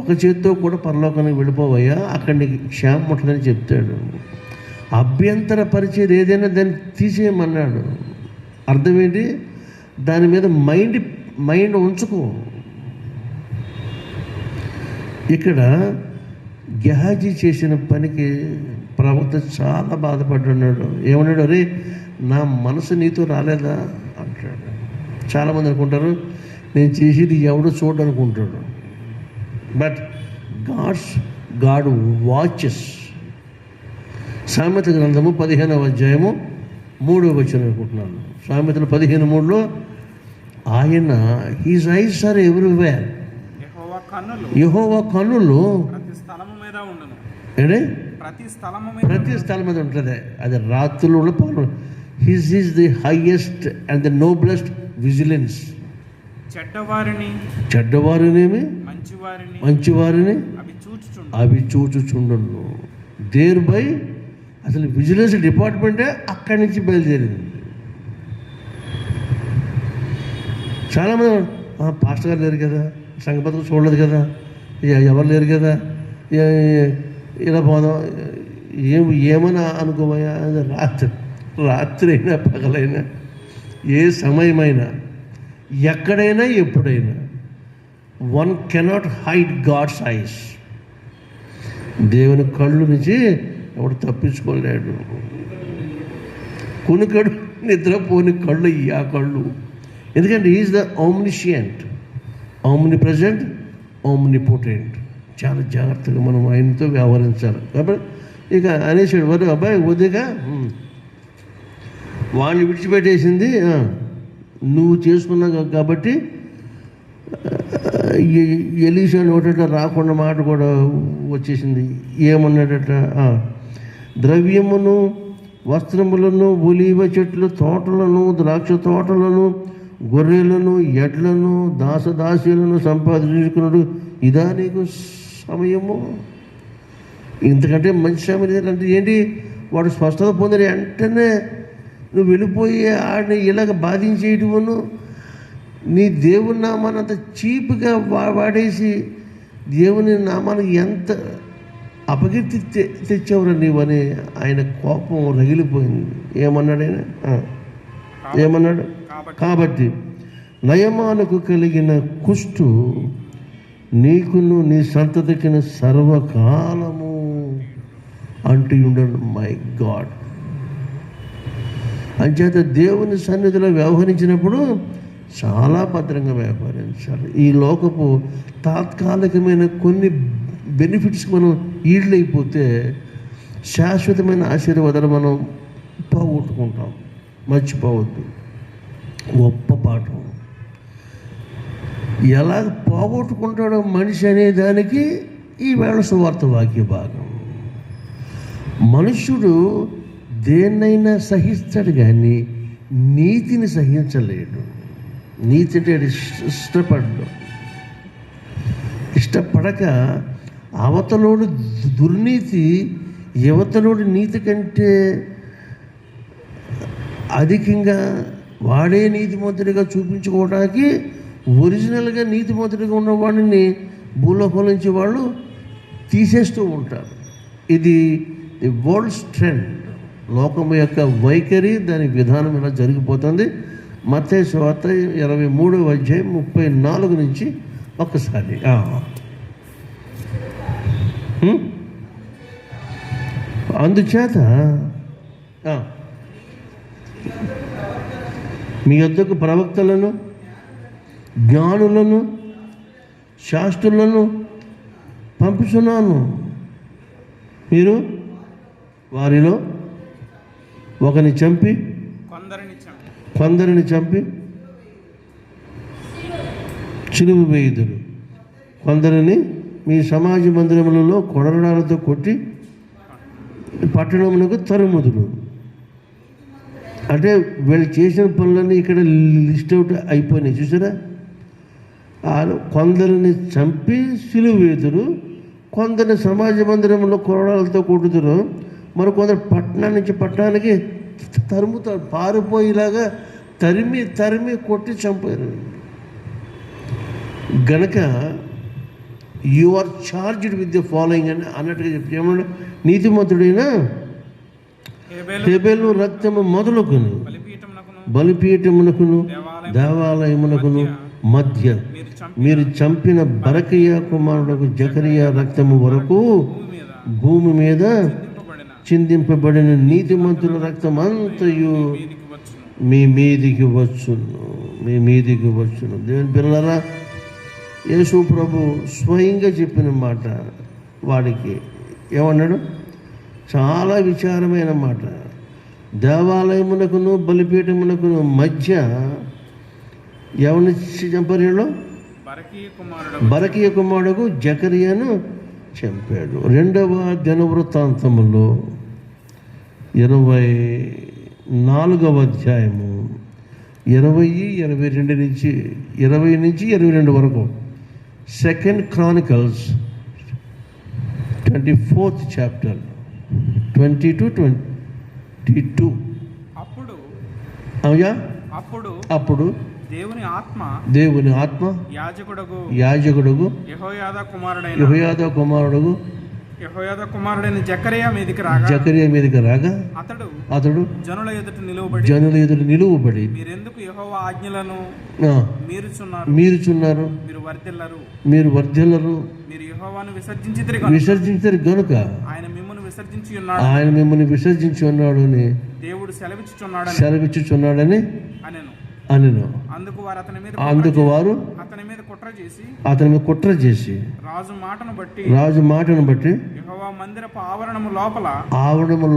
ఒక చేత్తో కూడా పరలోకానికి వెళ్ళిపోవయ్యా, అక్కడ నీకు క్షేమం ఉంటుందని చెప్తాడు. అభ్యంతర పరిచయం ఏదైనా దాన్ని తీసేయమన్నాడు. అర్థం ఏంటి? దాని మీద మైండ్ ఉంచుకో. ఇక్కడ గెహాజీ చేసిన పనికి ప్రవక్త చాలా బాధపడ్డాడు. ఏమన్నాడు? అరే నా మనసు నీతో రాలేదా అంటాడు. చాలామంది అనుకుంటారు నేను చేసేది ఎవడో చూడనుకుంటాడు. But God watches. సామెత గ్రంథము 15వ అధ్యాయము 3వ వచనం అనుకుంటున్నాను. సామెతలు 15:3 ఆయన హీజ్ ఐస్ ఆర్ ఎవ్రీవేర్. యెహోవా కన్నులు ప్రతి స్థలము మీద ఉండును. ఏంటి? ప్రతి స్థలము మీద ఉంటుంది. అది రాత్రులు పగలు. His is the highest and the noblest vigilance. చెడ్డవారినేమి మంచివారిని అవి చూచుచుండును. దేర్ బై అసలు విజిలెన్స్ డిపార్ట్మెంటే అక్కడి నుంచి బయలుదేరింది. చాలామంది పాస్టర్ గారు లేరు కదా, సంఘపత్రిక చూడలేదు కదా, ఎవరు లేరు కదా, ఇలా పోదాం ఏమని అనుకోమయ్యా. రాత్రి అయినా పగలైనా ఏ సమయమైనా ఎక్కడైనా ఎప్పుడైనా one cannot hide God's eyes. దేవుని కళ్ళు నుంచి ఎవడు తప్పించుకోలేడు. కొనుకడు నిద్రపోని కళ్ళు ఆ కళ్ళు. ఎందుకంటే is the omniscient, omni present, omnipotent. చాలా జాగ్రత్తగా మనం ఆయనతో వ్యవహరించాలి. కాబట్టి ఇక అనేసాడు, వరే అబ్బాయి వదిగా వాడిని విడిచిపెట్టేసింది నువ్వు చేసుకున్నావు కాబట్టి ఎలీషా నోటట రాకుండా మాట కూడా వచ్చేసింది. ఏమన్నాడట? ద్రవ్యమును, వస్త్రములను, ఒలీవ చెట్లు, తోటలను, ద్రాక్ష తోటలను, గొర్రెలను, ఎడ్లను, దాసదాసీలను సంపాదించుకున్నాడు. ఇదా నీకు సమయము? ఇంతకంటే మంచి సమయం లేదంటే ఏంటి? వాడు స్వస్థత పొందిన వెంటనే నువ్వు వెళ్ళిపోయి ఆడిని ఇలాగ బాధించేయటమును, నీ దేవుని నామాన్ని అంత చీప్గా వాడేసి దేవుని నామానికి ఎంత అపకీర్తి తెచ్చావురా నీవని ఆయన కోపం రగిలిపోయింది. ఏమన్నాడు ఆయన? ఏమన్నాడు? కాబట్టి నయమానుకు కలిగిన కుష్టు నీకును నీ సంతతికిన సర్వకాలము అంటూ ఉండను. My God. అంచేత దేవుని సన్నిధిలో వ్యవహరించినప్పుడు చాలా భద్రంగా వ్యవహరించాలి. ఈ లోకపు తాత్కాలికమైన కొన్ని బెనిఫిట్స్ మనం ఈడ్లైపోతే శాశ్వతమైన ఆశీర్వాదాలు మనం పోగొట్టుకుంటాం. మర్చిపోవద్దు. గొప్ప పాఠం. ఎలా పోగొట్టుకుంటాడో మనిషి అనే దానికి ఈవేళ సువార్త వాక్య భాగం. మనుష్యుడు దేన్నైనా సహిస్తాడు కానీ నీతిని సహించలేడు. నీతి అంటే ఇష్టపడక అవతలోడు దుర్నీతి యువతలోడు నీతి కంటే అధికంగా వాడే నీతిమంతుడిగా చూపించుకోవడానికి ఒరిజినల్గా నీతిమంతుడిగా ఉన్నవాడిని భూలోకం నుంచి వాళ్ళు తీసేస్తూ ఉంటారు. ఇది ది వరల్డ్స్ ట్రెండ్. లోకం యొక్క వైఖరి, దాని విధానం ఇలా జరిగిపోతుంది. మత్తయి సువార్త 23వ అధ్యాయం 34 నుంచి ఒక్కసారి. అందుచేత మీ యొద్దకు ప్రవక్తలను, జ్ఞానులను, శాస్త్రులను పంపుచున్నాను, మీరు వారిలో ఒకరిని చంపి కొందరిని చంపి చిలువ వేయుదురు, కొందరిని మీ సమాజ మందిరములలో కొడవడాలతో కొట్టి పట్టణమునకు తరుముదురు. అంటే వీళ్ళు చేసిన పనులన్నీ ఇక్కడ లిస్ట్ అవుట్ అయిపోయినాయి. చూసారా? కొందరిని చంపి సిలువ వేదురు, కొందరిని సమాజ మందిరంలో కొరడాలతో కొట్టుదురు, మరి కొందరు పట్టణం నుంచి పట్టణానికి తరుముతారు, పారిపోయేలాగా తరిమి తరిమి కొట్టి చంపారు. గనక you are charged with the following అని అన్నట్టుగా చెప్పి ఏమన్నా, నీతిమంతుడైన హేబెలు రక్తము మొదలుకొని బలిపీఠమునకును దేవాలయమునకును మధ్య మీరు చంపిన బరకయ్య కుమారుడు జకరియా రక్తము వరకు భూమి మీద చిందింపబడిన నీతిమంతుల రక్తం అంతయు మీ మీదికి వచ్చును. దేవుని పిల్లలారా, యేసు ప్రభు స్వయంగా చెప్పిన మాట వాడికి ఏమన్నాడు? చాలా విచారమైన మాట. దేవాలయమునకును బలిపీఠమునకును మధ్య ఎవరిని చంపారు? బరకీయ కుమారుడు జకరియాను చంపాడు. 2వ దినవృత్తాంతములో 24వ అధ్యాయము 22 నుంచి 22 వరకు. 2 Chronicles 24th chapter 20 to 22. అప్పుడు దేవుని ఆత్మ యాజకుడుగు యెహోయాదా కుమారుడైన జకరియా మీదకి రాగా అతడు జనుల ఎదుట నిలువబడి మీరెందుకు యెహోవా ఆజ్ఞలను మీరుచున్నారు, మీరు వర్ధిల్లరు, మీరు యెహోవాను విసర్జించితిరి గనుక ఆయన మిమ్మల్ని విసర్జించి ఉన్నాడు అని దేవుడు సెలవిచ్చుచున్నాడని అనెను. అందుకు వారు అతని మీద కుట్ర చేసి రాజు మాటను బట్టి యెహోవా మందిరపు ఆవరణము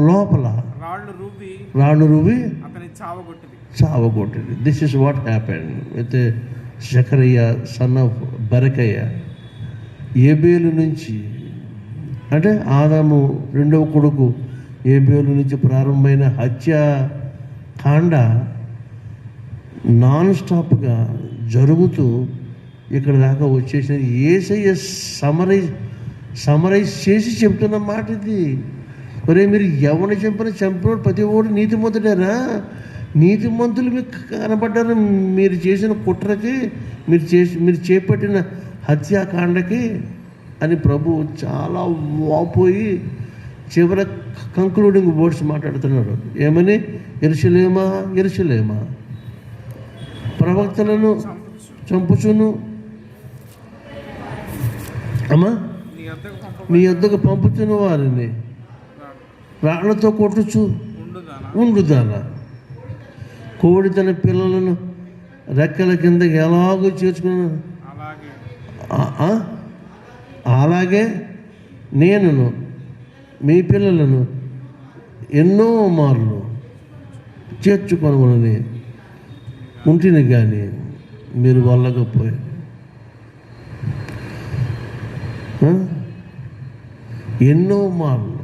లోపల రాళ్ళు రువ్వి అతని చావగొట్టింది. This is what happened with Zechariah son of Barachiah. ఏబేలు నుంచి, అంటే ఆదాము 2వ కొడుకు ఏబేలు నుంచి ప్రారంభమైన హత్యాకాండ నాన్ స్టాప్గా జరుగుతూ ఇక్కడ దాకా వచ్చేసిన యేసయ్య సమరైజ్ చేసి చెప్తున్న మాట ఇది. ఒరే, మీరు ఎవరిని చంపినోడు ప్రతి ఓడు నీతిమంతుడారా? నీతిమంతులు మీకు కనబడ్డారు మీరు చేసిన కుట్రకి, మీరు చేపట్టిన హత్యాకాండకి అని ప్రభు చాలా వాపోయి చివర కంక్లూడింగ్ వర్డ్స్ మాట్లాడుతున్నాడు. ఏమని? యెరూషలేమా ప్రవక్తలను చంపుచును, అమ్మా నీ యొద్దకు పంపుచున్న వారిని రాళ్లతో కొట్టుచు ఉండుదానా? కోడి తన పిల్లలను రెక్కల కిందకి ఎలాగో చేర్చుకున్నా అలాగే నేనును మీ పిల్లలను ఎన్నో మార్లు చేర్చుకొనమని ఉంటిని, కానీ మీరు వెళ్ళకపోయారు. ఎన్నో మార్లు,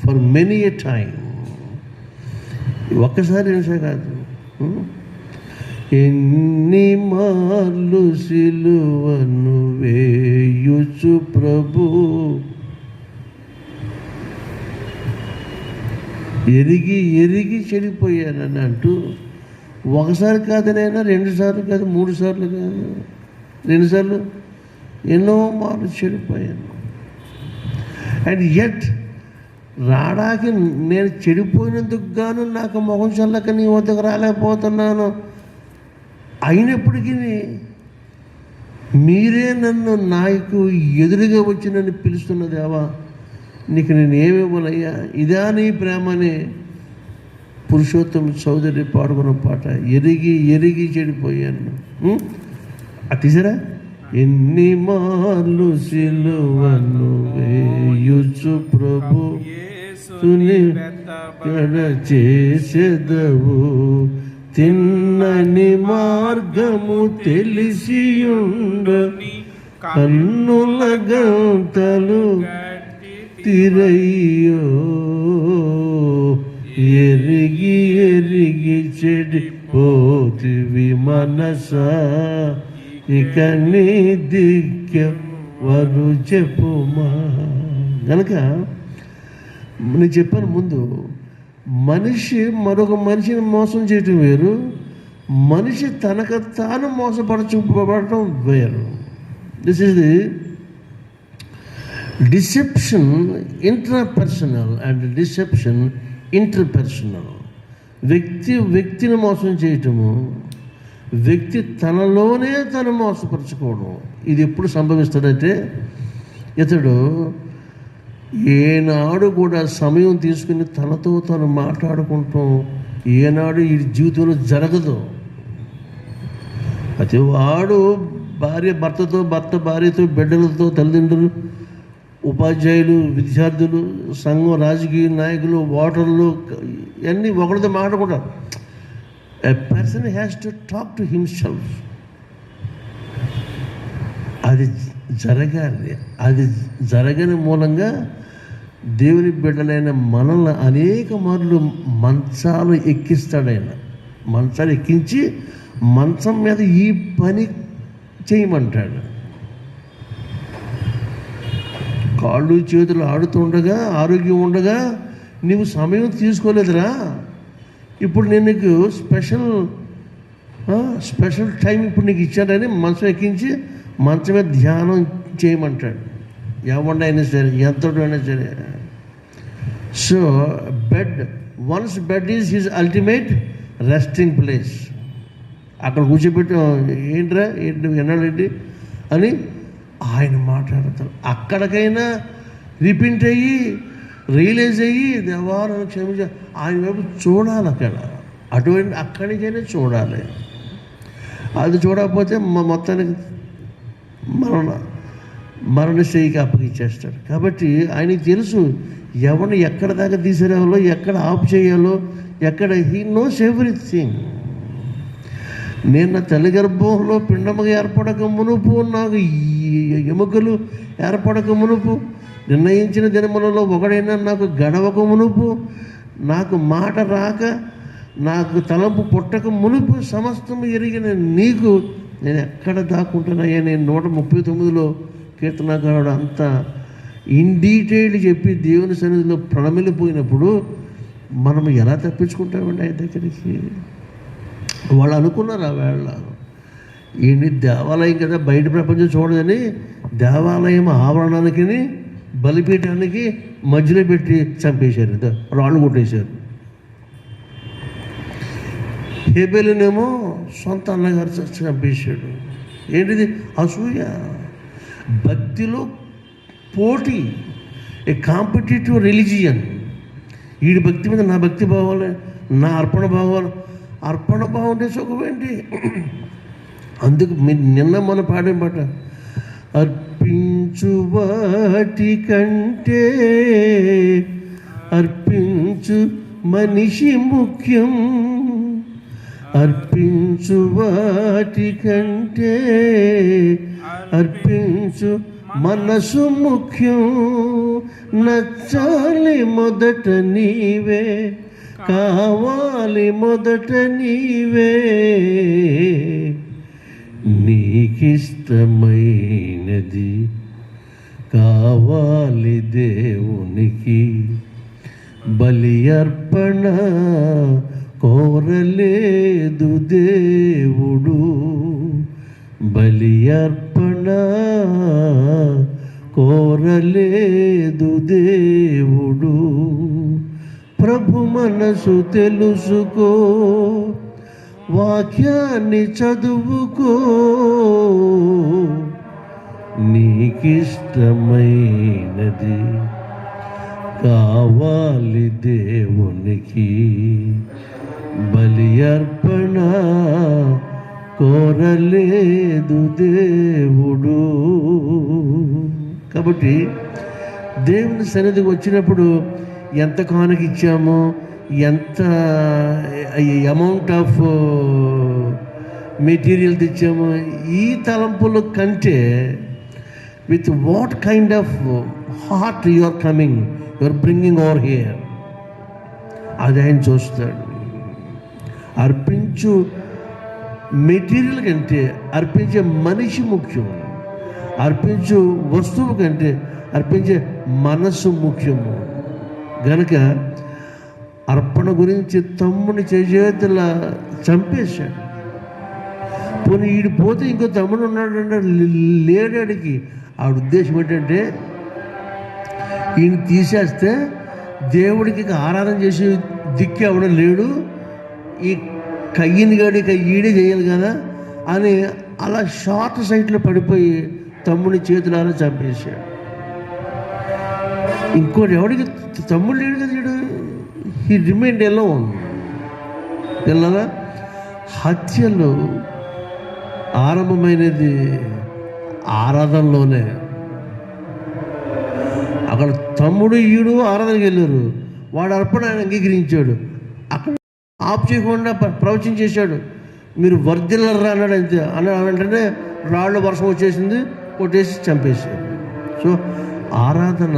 ఫర్ మెనీ ఎ టైం, ఒక్కసారి కాదు, ఎన్ని మార్లు సిలువను వేయుచు ప్రభు ఎరిగి చెడిపోయానని అంటూ ఒకసారి కాదనైనా 2 సార్లు కాదు, 3 సార్లు కాదు, 2 సార్లు ఎన్నో మార్లు చెడిపోయాను. అండ్ ఎట్ రాడానికి నేను చెడిపోయినందుకు గాను నాకు మొహం చల్లక నీ వద్దకు రాలేకపోతున్నాను. అయినప్పటికీ మీరే నన్ను నాకు ఎదురుగా వచ్చి నన్ను పిలుస్తున్న దేవా, నీకు నేను ఏమివ్వాలయ్యా? ఇదా నీ ప్రేమని పురుషోత్తమ చౌదరి పాడుకున్న పాట. ఎరిగి చెడిపోయాను. అట్టిసరా ఎన్ని మార్లు సిలువను వేయుచు ప్రభు యేసుని కడ చేసెదవు. తిన్నని మార్గము తెలిసియుండని కన్నుల గంతలు తిరయ్యో, ఎరిగి ఎరిగి చెడిపోతివి మనసా, ఇక నీ దిక్కెవరు చెప్పుమా. కనుక నేను చెప్పాను ముందు, మనిషి మరొక మనిషిని మోసం చేయటం వేరు, మనిషి తనకు తాను మోసపరచబడటం వేరు. This is the deception intrapersonal and deception interpersonal. వ్యక్తిని మోసం చేయటము, వ్యక్తి తనలోనే తను మోసపరచుకోవడం. ఇది ఎప్పుడు సంభవిస్తుందంటే, ఇతడు ఏనాడు కూడా సమయం తీసుకుని తనతో తను మాట్లాడుకుంటాం ఏనాడు ఈ జీవితంలో జరగదు. ప్రతి వాడు భర్తతో, భర్త భార్యతో, బిడ్డలతో, తల్లిదండ్రులు, ఉపాధ్యాయులు, విద్యార్థులు, సంఘం, రాజకీయ నాయకులు, ఓటర్లు ఇవన్నీ ఒకరితో మాట్లాడుకుంటారు. A person has to talk to himself. అది జరగాలి. అది జరగని మూలంగా దేవుని బిడ్డలైన మనల్ని అనేక మార్లు మంచాలు ఎక్కిస్తాడు ఆయన. మంచాలు ఎక్కించి మంచం మీద ఈ పని చేయమంటాడు. కాళ్ళు చేతులు ఆడుతుండగా, ఆరోగ్యం ఉండగా నీవు సమయం తీసుకోలేదురా, ఇప్పుడు నేను నీకు స్పెషల్ టైం ఇప్పుడు నీకు ఇచ్చాడని మంచం ఎక్కించి మంచం మీద ధ్యానం చేయమంటాడు. ఎవరినైనా సరే, ఎంతటైనా సరే. So once bed is his ultimate resting place. అక్కడ కూర్చోబెట్టి ఏంటి విన్నాడేంటి అని ఆయన మాట్లాడతారు. అక్కడికైనా రిపీట్ అయ్యి రియలైజ్ అయ్యి దేవాలను క్షమించ ఆయన వైపు చూడాలి. అటువంటి అక్కడికైనా చూడాలి. అది చూడకపోతే మొత్తానికి మరణశైలికి అప్పగించేస్తాడు. కాబట్టి ఆయనకి తెలుసు ఎవరిని ఎక్కడ దాకా తీసుకురావాలో, ఎక్కడ ఆఫ్ చేయాలో, ఎక్కడ. He knows everything. నేను నా తల్లి గర్భంలో పిండముగా ఏర్పడక మునుపు, నాకు ఎముకలు ఏర్పడక మునుపు, నిర్ణయించిన దినములలో ఒకడైనా నాకు గడవక మునుపు, నాకు మాట రాక, నాకు తలంపు పుట్టక మునుపు సమస్తం ఎరిగిన నీకు నేను ఎక్కడ దాక్కుంటున్నాయా. నేను 139లో కీర్తనకారుడు అంతా ఇన్ డీటెయిల్ చెప్పి దేవుని సన్నిధిలో ప్రణమిలిపోయినప్పుడు మనం ఎలా తప్పించుకుంటామండి ఆయన దగ్గరికి? వాళ్ళు అనుకున్నారు ఆ వేళ, ఈయన దేవాలయం కదా, బయట ప్రపంచం చూడదని దేవాలయం ఆవరణానికి బలిపీఠానికి మధ్యలో పెట్టి చంపేశారు, రాళ్ళు కొట్టేశారు. హేబెలునేమో సొంత అన్నగారు చంపేశాడు. ఏంటిది? అసూయ, భక్తిలో పోటీ, ఏ కాంపిటేటివ్ రిలీజియన్. వీడి భక్తి మీద నా భక్తి భావాలే, నా అర్పణ భావాలు. అర్పణ భావం అంటే సుఖమేంటి? అందుకు నిన్న మన పాడే పాట, అర్పించు వాటి కంటే అర్పించు మనిషి ముఖ్యం, అర్పించు వాటి కంటే అర్పించు మనసు ముఖ్యం. నచ్చాలి మొదట నీవే, కావాలి మొదట నీవే, నీకిష్టమైనది కావాలి దేవునికి. బలి అర్పణ కోరలేదు దేవుడు, బలి అర్పణ కోరలేదు దేవుడు. ప్రభు మనసు తెలుసుకో, వాక్యాన్ని చదువుకో, నీకిష్టమైనది కావాలి దేవునికి. బలి అర్పణ కోరలేదు దేవుడు. కాబట్టి దేవుని సన్నిధికి వచ్చినప్పుడు ఎంత కానుక ఇచ్చాము, ఎంత అమౌంట్ ఆఫ్ మెటీరియల్ తెచ్చాము, ఈ తలంపుల కంటే with what kind of heart you are coming, you are bringing over here, అది ఆయన చూస్తాడు. అర్పించు మెటీరియల్ కంటే అర్పించే మనిషి ముఖ్యం, అర్పించు వస్తువు కంటే అర్పించే మనస్సు ముఖ్యము. గనుక అర్పణ గురించి తమ్ముని చేతుల చంపేశాడు. పోనీ ఈడు పోతే ఇంకో తమ్ముడు ఉన్నాడంటే లేడాడికి. ఆవిడ ఉద్దేశం ఏంటంటే ఈయన తీసేస్తే దేవుడికి ఆరాధన చేసి దిక్కు ఎవడం లేడు, ఈ కయ్యిని గడి ఈడే చేయాలి కదా అని అలా షార్ట్ సైట్లో పడిపోయి తమ్ముని చేతులారా చంపేశాడు. ఇంకోటి ఎవడికి తమ్ముడు లేడు కదా, వీడు హీ రిమైండ్ ఎలోన్. పిల్లల హత్యలు ఆరంభమైనది ఆరాధనలోనే. అక్కడ తమ్ముడు ఈడు ఆరాధనకి వెళ్ళారు, వాడు అర్పణ ఆయన అంగీకరించాడు. అక్కడ ఆఫ్ చేయకుండా ప్రవచించేశాడు, మీరు వర్ధిల్లరా అన్నాడు. అంతే అన్నాడు. వెంటనే రాళ్ళు వర్షం వచ్చేసింది, కొట్టేసి చంపేశాడు. సో ఆరాధన,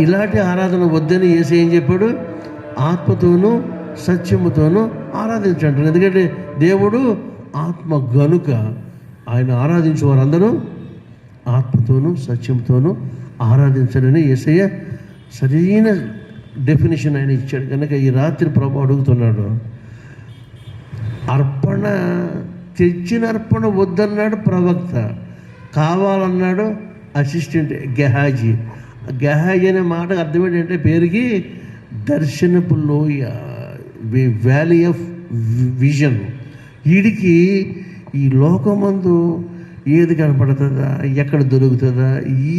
ఇలాంటి ఆరాధన వద్దని యేసు ఏం చెప్పాడు? ఆత్మతోనూ సత్యముతోనూ ఆరాధించండి. ఎందుకంటే దేవుడు ఆత్మ గనుక ఆయన ఆరాధించే వారందరూ ఆత్మతోనూ సత్యంతోనూ ఆరాధించాలని యేసయ్య సరైన డెఫినేషన్ ఆయన ఇచ్చాడు. కనుక ఈ రాత్రి ప్రభు అడుగుతున్నాడు, అర్పణ తెచ్చిన అర్పణ వద్దన్నాడు ప్రవక్త, కావాలన్నాడు అసిస్టెంట్ గెహాజీ. గెహాజీ అనే మాటకు అర్థం ఏంటంటే పేరుకి దర్శనపు లోయ, వ్యాలీ ఆఫ్ విజన్. వీడికి ఈ లోకమందు ఏది కనపడుతుందా, ఎక్కడ దొరుకుతుందా, ఈ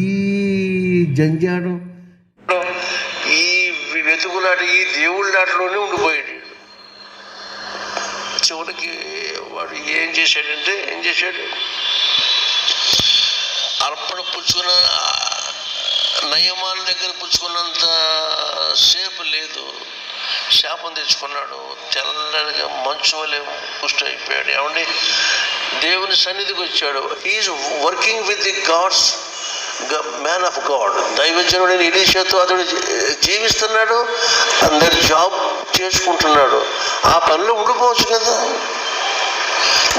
జంజాడం, ఈ వెతుకులాట, ఈ దేవుళ్ళ ఆటలోనే ఉండిపోయాడు. చివరికి వాడు ఏం చేశాడు? అర్పణ పుచ్చుకున్న నయమాన్ దగ్గర పుచ్చుకున్నంత సేపు లేదు, శాపం తెచ్చుకున్నాడు. తెల్లగా మంచు వలె పుష్టి అయిపోయాడు. ఏమండి, దేవుని సన్నిధికి వచ్చాడు. He's working with the God's man of God. దైవజనుడైన ఎలీషాతో అతడు జీవిస్తున్నాడు, అందరి జాబ్ చేసుకుంటున్నాడు. ఆ పనిలో ఉండిపోవచ్చు కదా.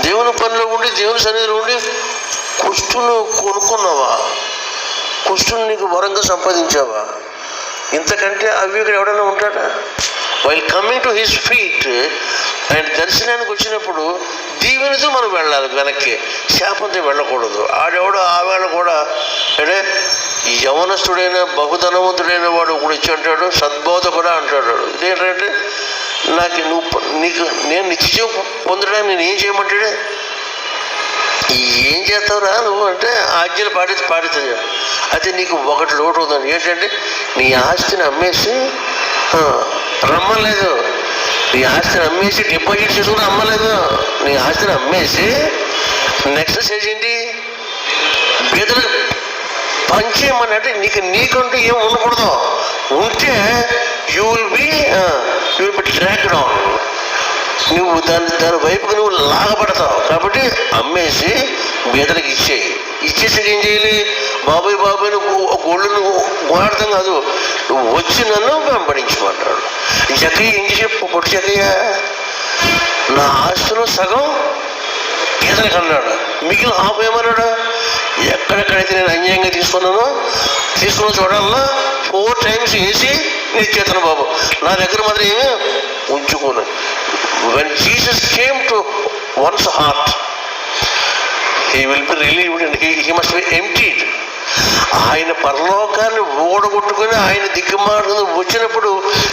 దేవుని పనిలో ఉండి, దేవుని సన్నిధిలో ఉండి కుష్టును కొనుక్కున్నావా? కుష్టును నీకు వరంగా సంపాదించావా? ఇంతకంటే అవివేకుడు ఎవడైనా ఉంటాడా? While coming to his feet, ఆయన దర్శనానికి వచ్చినప్పుడు దీవెనతో మనం వెళ్ళాలి వెనక్కి, శాపంతో వెళ్ళకూడదు. ఆడెవడో ఆవేళ కూడా అంటే యవనస్తుడైన బహుధనవంతుడైన వాడు కూడా ఇచ్చి అంటాడు, సద్బోధ కూడా అంటాడు. ఇదేంటంటే నేను నిత్యం పొందడానికి నేను ఏం చేయమంటాడే? ఏం చేస్తావురా నువ్వు అంటే ఆజ్ఞలు పాటిస్తుంది. అయితే నీకు ఒకటి లోటు ఉందండి. ఏంటంటే నీ ఆస్తిని అమ్మేసి రమ్మలేదు, నీ ఆస్తిని అమ్మేసి డిపాజిట్ చేసుకుని అమ్మలేదు, నీ ఆస్తిని అమ్మేసి నెక్స్ట్ స్టేజ్ ఏంటి? బీదలకు పంచేయమని. అంటే నీకంటూ ఏం ఉండకూడదు. ఉంటే you will be tracked on. నువ్వు దాని వైపుకి నువ్వు లాగపడతావు. కాబట్టి అమ్మేసి బీదలకు ఇచ్చేసి ఏం చేయాలి? బాబాయ్ నువ్వు గోళ్ళను గోడాడతాం కాదు, నువ్వు వచ్చి నన్ను వెంబడించమంటాడు. జక్కయ్య ఏం చేసి పొట్టు జక్కయ్య నా ఆస్తిలో సగం బీదలకు అన్నాడు, మిగిలిన హాఫ్ ఏమన్నాడు? ఎక్కడెక్కడైతే నేను అన్యాయంగా తీసుకున్న చూడాలన్నా 4 times వేసి నేను ఇచ్చేస్తాను బాబు, నా దగ్గర మాత్రం ఏమీ ఉంచుకోను. When Jesus came to one's heart, he will be relieved and he must be emptied. ఆయన పరలోకాన్ని ఓడగొట్టుకొని ఆయన దిక్కుమాడు వచ్చినప్పుడు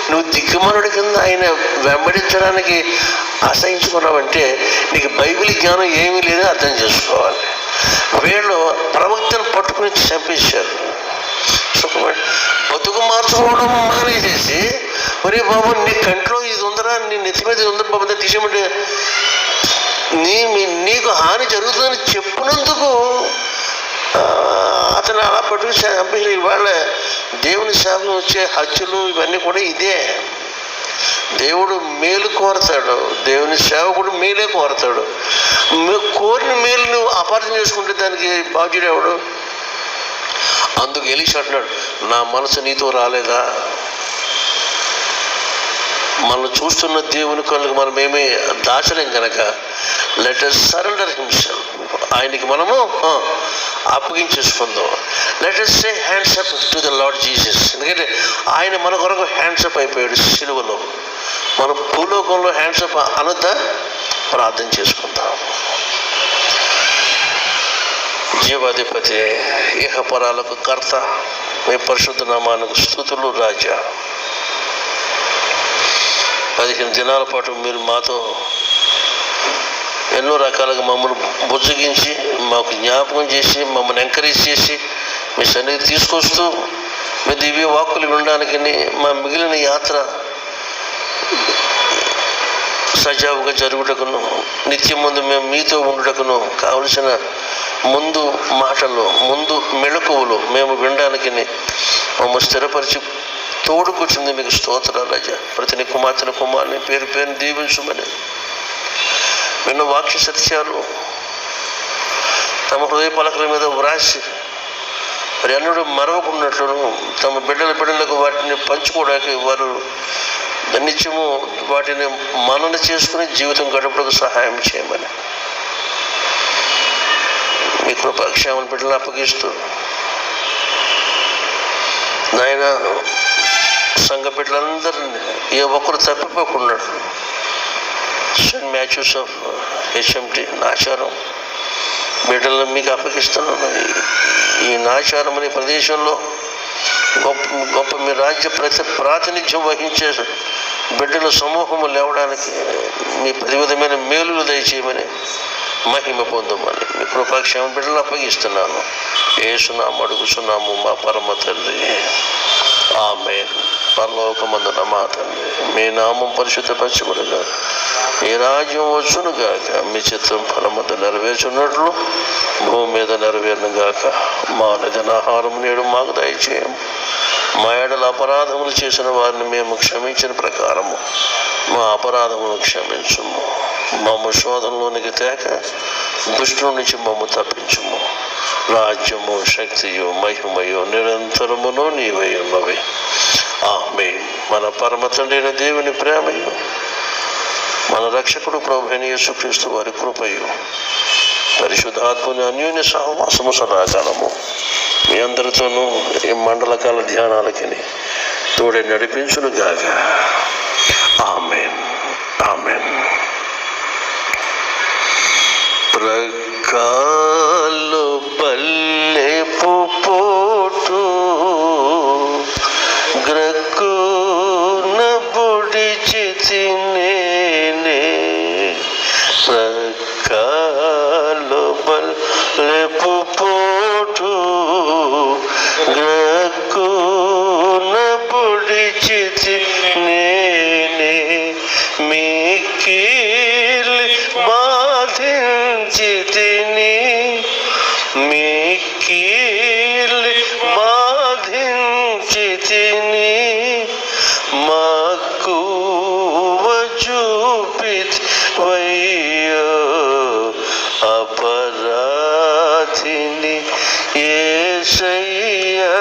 నువ్వు దిక్కుమానుడి కింద ఆయన వెంబడించడానికి అసహించుకున్నావంటే నీకు బైబిల్ జ్ఞానం ఏమీ లేదని అర్థం చేసుకోవాలి. వీళ్ళు ప్రవక్తను పట్టుకుని చంపేశారు. బతుకు మార్చుకోవడం మానేసేసి, మరి బాబు నీ కంట్లో ఇది ఉందరా, నీ నెత్తి మీద ఇది ఉందా బాబు తీసేయమంటే నీకు హాని జరుగుతుందని చెప్పినందుకు అతను అలా పట్టుకు చంపేసి ఇవాళ దేవుని సేవలో వచ్చే హత్యలు ఇవన్నీ కూడా ఇదే. దేవుడు మేలు కోరతాడు, దేవుని సేవకుడు మేలే కోరతాడు. కోరిన మేలు నువ్వు అపార్థం చేసుకుంటే దానికి బాధ్యుడు ఎవడు? అందుకు ఎలీషా అంటున్నాడు, నా మనసు నీతో రాలేదా? మనం చూస్తున్న దేవుని కళ్ళకు మనం ఏమీ దాచలేం కనుక లెట్ us సరెండర్ హిమ్సెల్ఫ్, ఆయనకి మనము అప్పగించేసుకుందాం. Let us say hands up to the Lord Jesus. ఎందుకంటే ఆయన మన కొరకు హ్యాండ్స్ అప్ అయిపోయాడు సిలువలో. మనం భూలోకంలో హ్యాండ్స్ అప్ అనొద్దా? ప్రార్థన చేసుకుందాం. జీవాధిపతి, ఇహపరాలకు కర్త, మీ పరిశుద్ధ నామానికి స్తుతులు రాజా. 15 దినాల పాటు మీరు మాతో ఎన్నో రకాలుగా మమ్మల్ని బుజ్జగించి, మాకు జ్ఞాపకం చేసి, మమ్మల్ని ఎంకరేజ్ చేసి మీ సన్నిధి తీసుకొస్తూ మీ దివ్య వాక్కులు వినడానికి మా మిగిలిన యాత్ర సజావుగా జరుగుటకును, నిత్యం ముందు మేము మీతో ఉండుటకును కావలసిన ముందు మాటలు, ముందు మెళకువలు మేము వినడానికి మమ్మల్ని స్థిరపరిచి తోడుకొచ్చింది. మీకు స్తోత్రాలు రాజా. ప్రతి కుమార్తెన కుమారుని పేరు పేరుని దీవించమని విన్న వాక్య సత్యాలు తమ హృదయ పలకల మీద వ్రాసి మరి అన్నుడు మరవకున్నట్లును తమ బిడ్డలకు వాటిని పంచుకోవడానికి వారు నిత్యము వాటిని మనన చేసుకుని జీవితం గడపడానికి సహాయం చేయమని మీ కృపాక్షేమం బిడ్డలను అప్పగిస్తూ నాయన సంఘ బిడ్డలందరినీ ఏ ఒక్కరు తప్పిపోకున్నాడు. Saint Matthew's of HMT Nacharam బిడ్డలను మీకు అప్పగిస్తున్నాను. ఈ నాచారం అనే ప్రదేశంలో గొప్ప మీ రాజ్య ప్రాతినిధ్యం వహించే బిడ్డల సమూహము లేవడానికి మీ ప్రతి విధమైన మేలులు దయచేయమని మహిమ పొందమని మీ కృపాక్షేమ బిడ్డలు అప్పగిస్తున్నాను. యేసునామమున అడుగుచున్నాము మా పరమ తండ్రి, ఆమేన్. పరలోకమందున మా తండ్రి, మీ నామం పరిశుద్ధపరచబడుగా, మీ రాజ్యం వచ్చునుగాక, మీ చిత్తం పరమందు నెరవేర్చున్నట్లు భూమి మీద నెరవేరునుగాక. మా నిజన ఆహారం నేడు మాకు దయచేయం. మా ఏడల అపరాధములు చేసిన వారిని మేము క్షమించిన ప్రకారము మా అపరాధములను క్షమించుము. మమ్మ శోధనలోనికి తేక దుష్టుల నుంచి మమ్మ తప్పించుము. రాజ్యము, శక్తియు, మహిమయు నిరంతరమును నీవై ఉన్నవి. ఆమేన్. మన పరమ తండ్రైన దేవుని ప్రేమయు, మన రక్షకుడు ప్రభువైన యేసుక్రీస్తు వారి కృపయు, పరిశుద్ధాత్మని అన్యోన్య సహవాసము సదాకాలము మీ అందరితోనూ ఈ మండలకాల ధ్యానాలకి తోడే నడిపించునుగాక. ఆమేన్, ఆమేన్. ప్రకాలు పల్లెపు పోటు గ్రక్కున పొడిచి తినేనే, ప్రకాలు పల్లెపు పోటు గ్రక్కున పొడిచి తినేనే, మిక్కిలి బాధించి తిని, మిక్కిలి బాధించి తిని, మక్కువ చూపితివయ్యో అపరాధిని యేసయ్యా,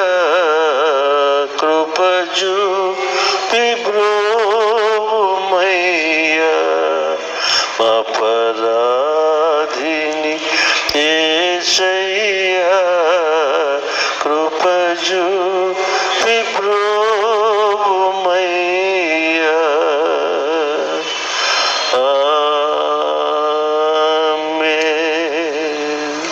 కృప చూపి బ్రోవమయ్యా, అపరాధిని యేసయ్యా, కృప చూపి బ్రోవమయ్యా. ఆమేన్.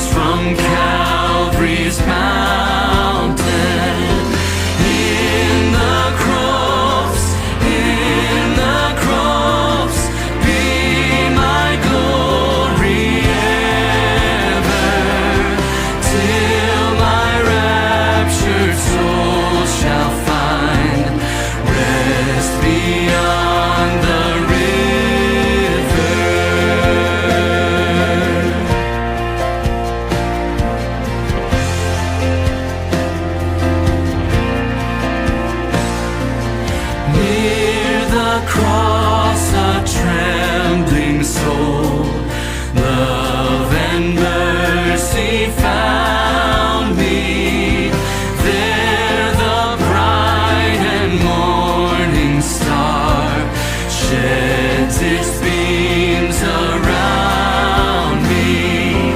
from Calvary's mountain. In the cross, be my glory ever, till my raptured soul shall find rest beyond the river. Near the cross, a trembling soul, love and mercy found me. There the bright and morning star sheds its beams around me.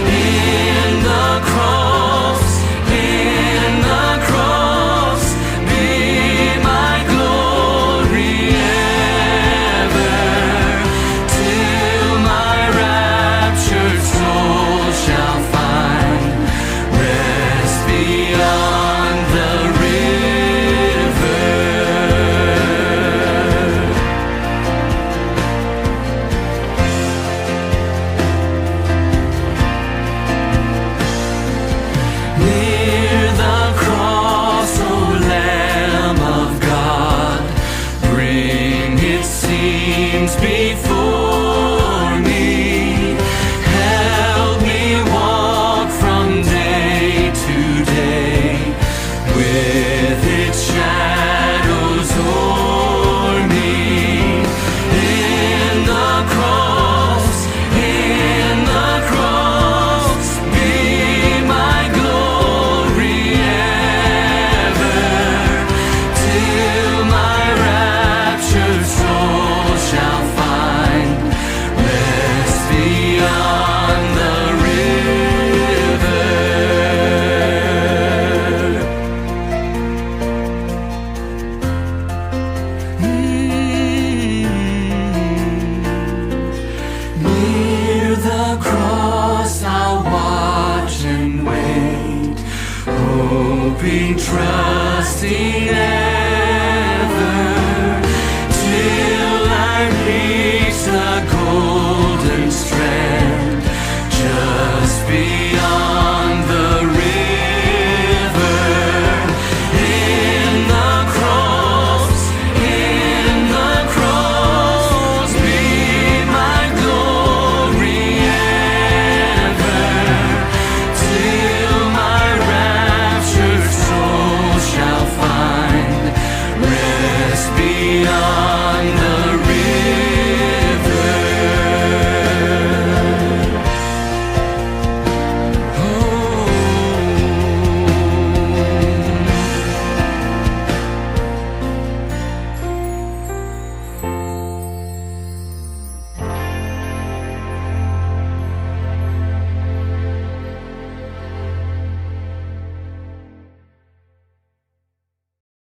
In the cross, be my glory ever, till my raptured soul shall find rest beyond the river. Near the cross, O Lamb of God, bring its scenes before me. Help me walk from day to day with its shadows o'er me. In the cross, be my glory ever, till my raptured soul shall find rest beyond the river. Near the cross I'll watch and wait, hoping, trusting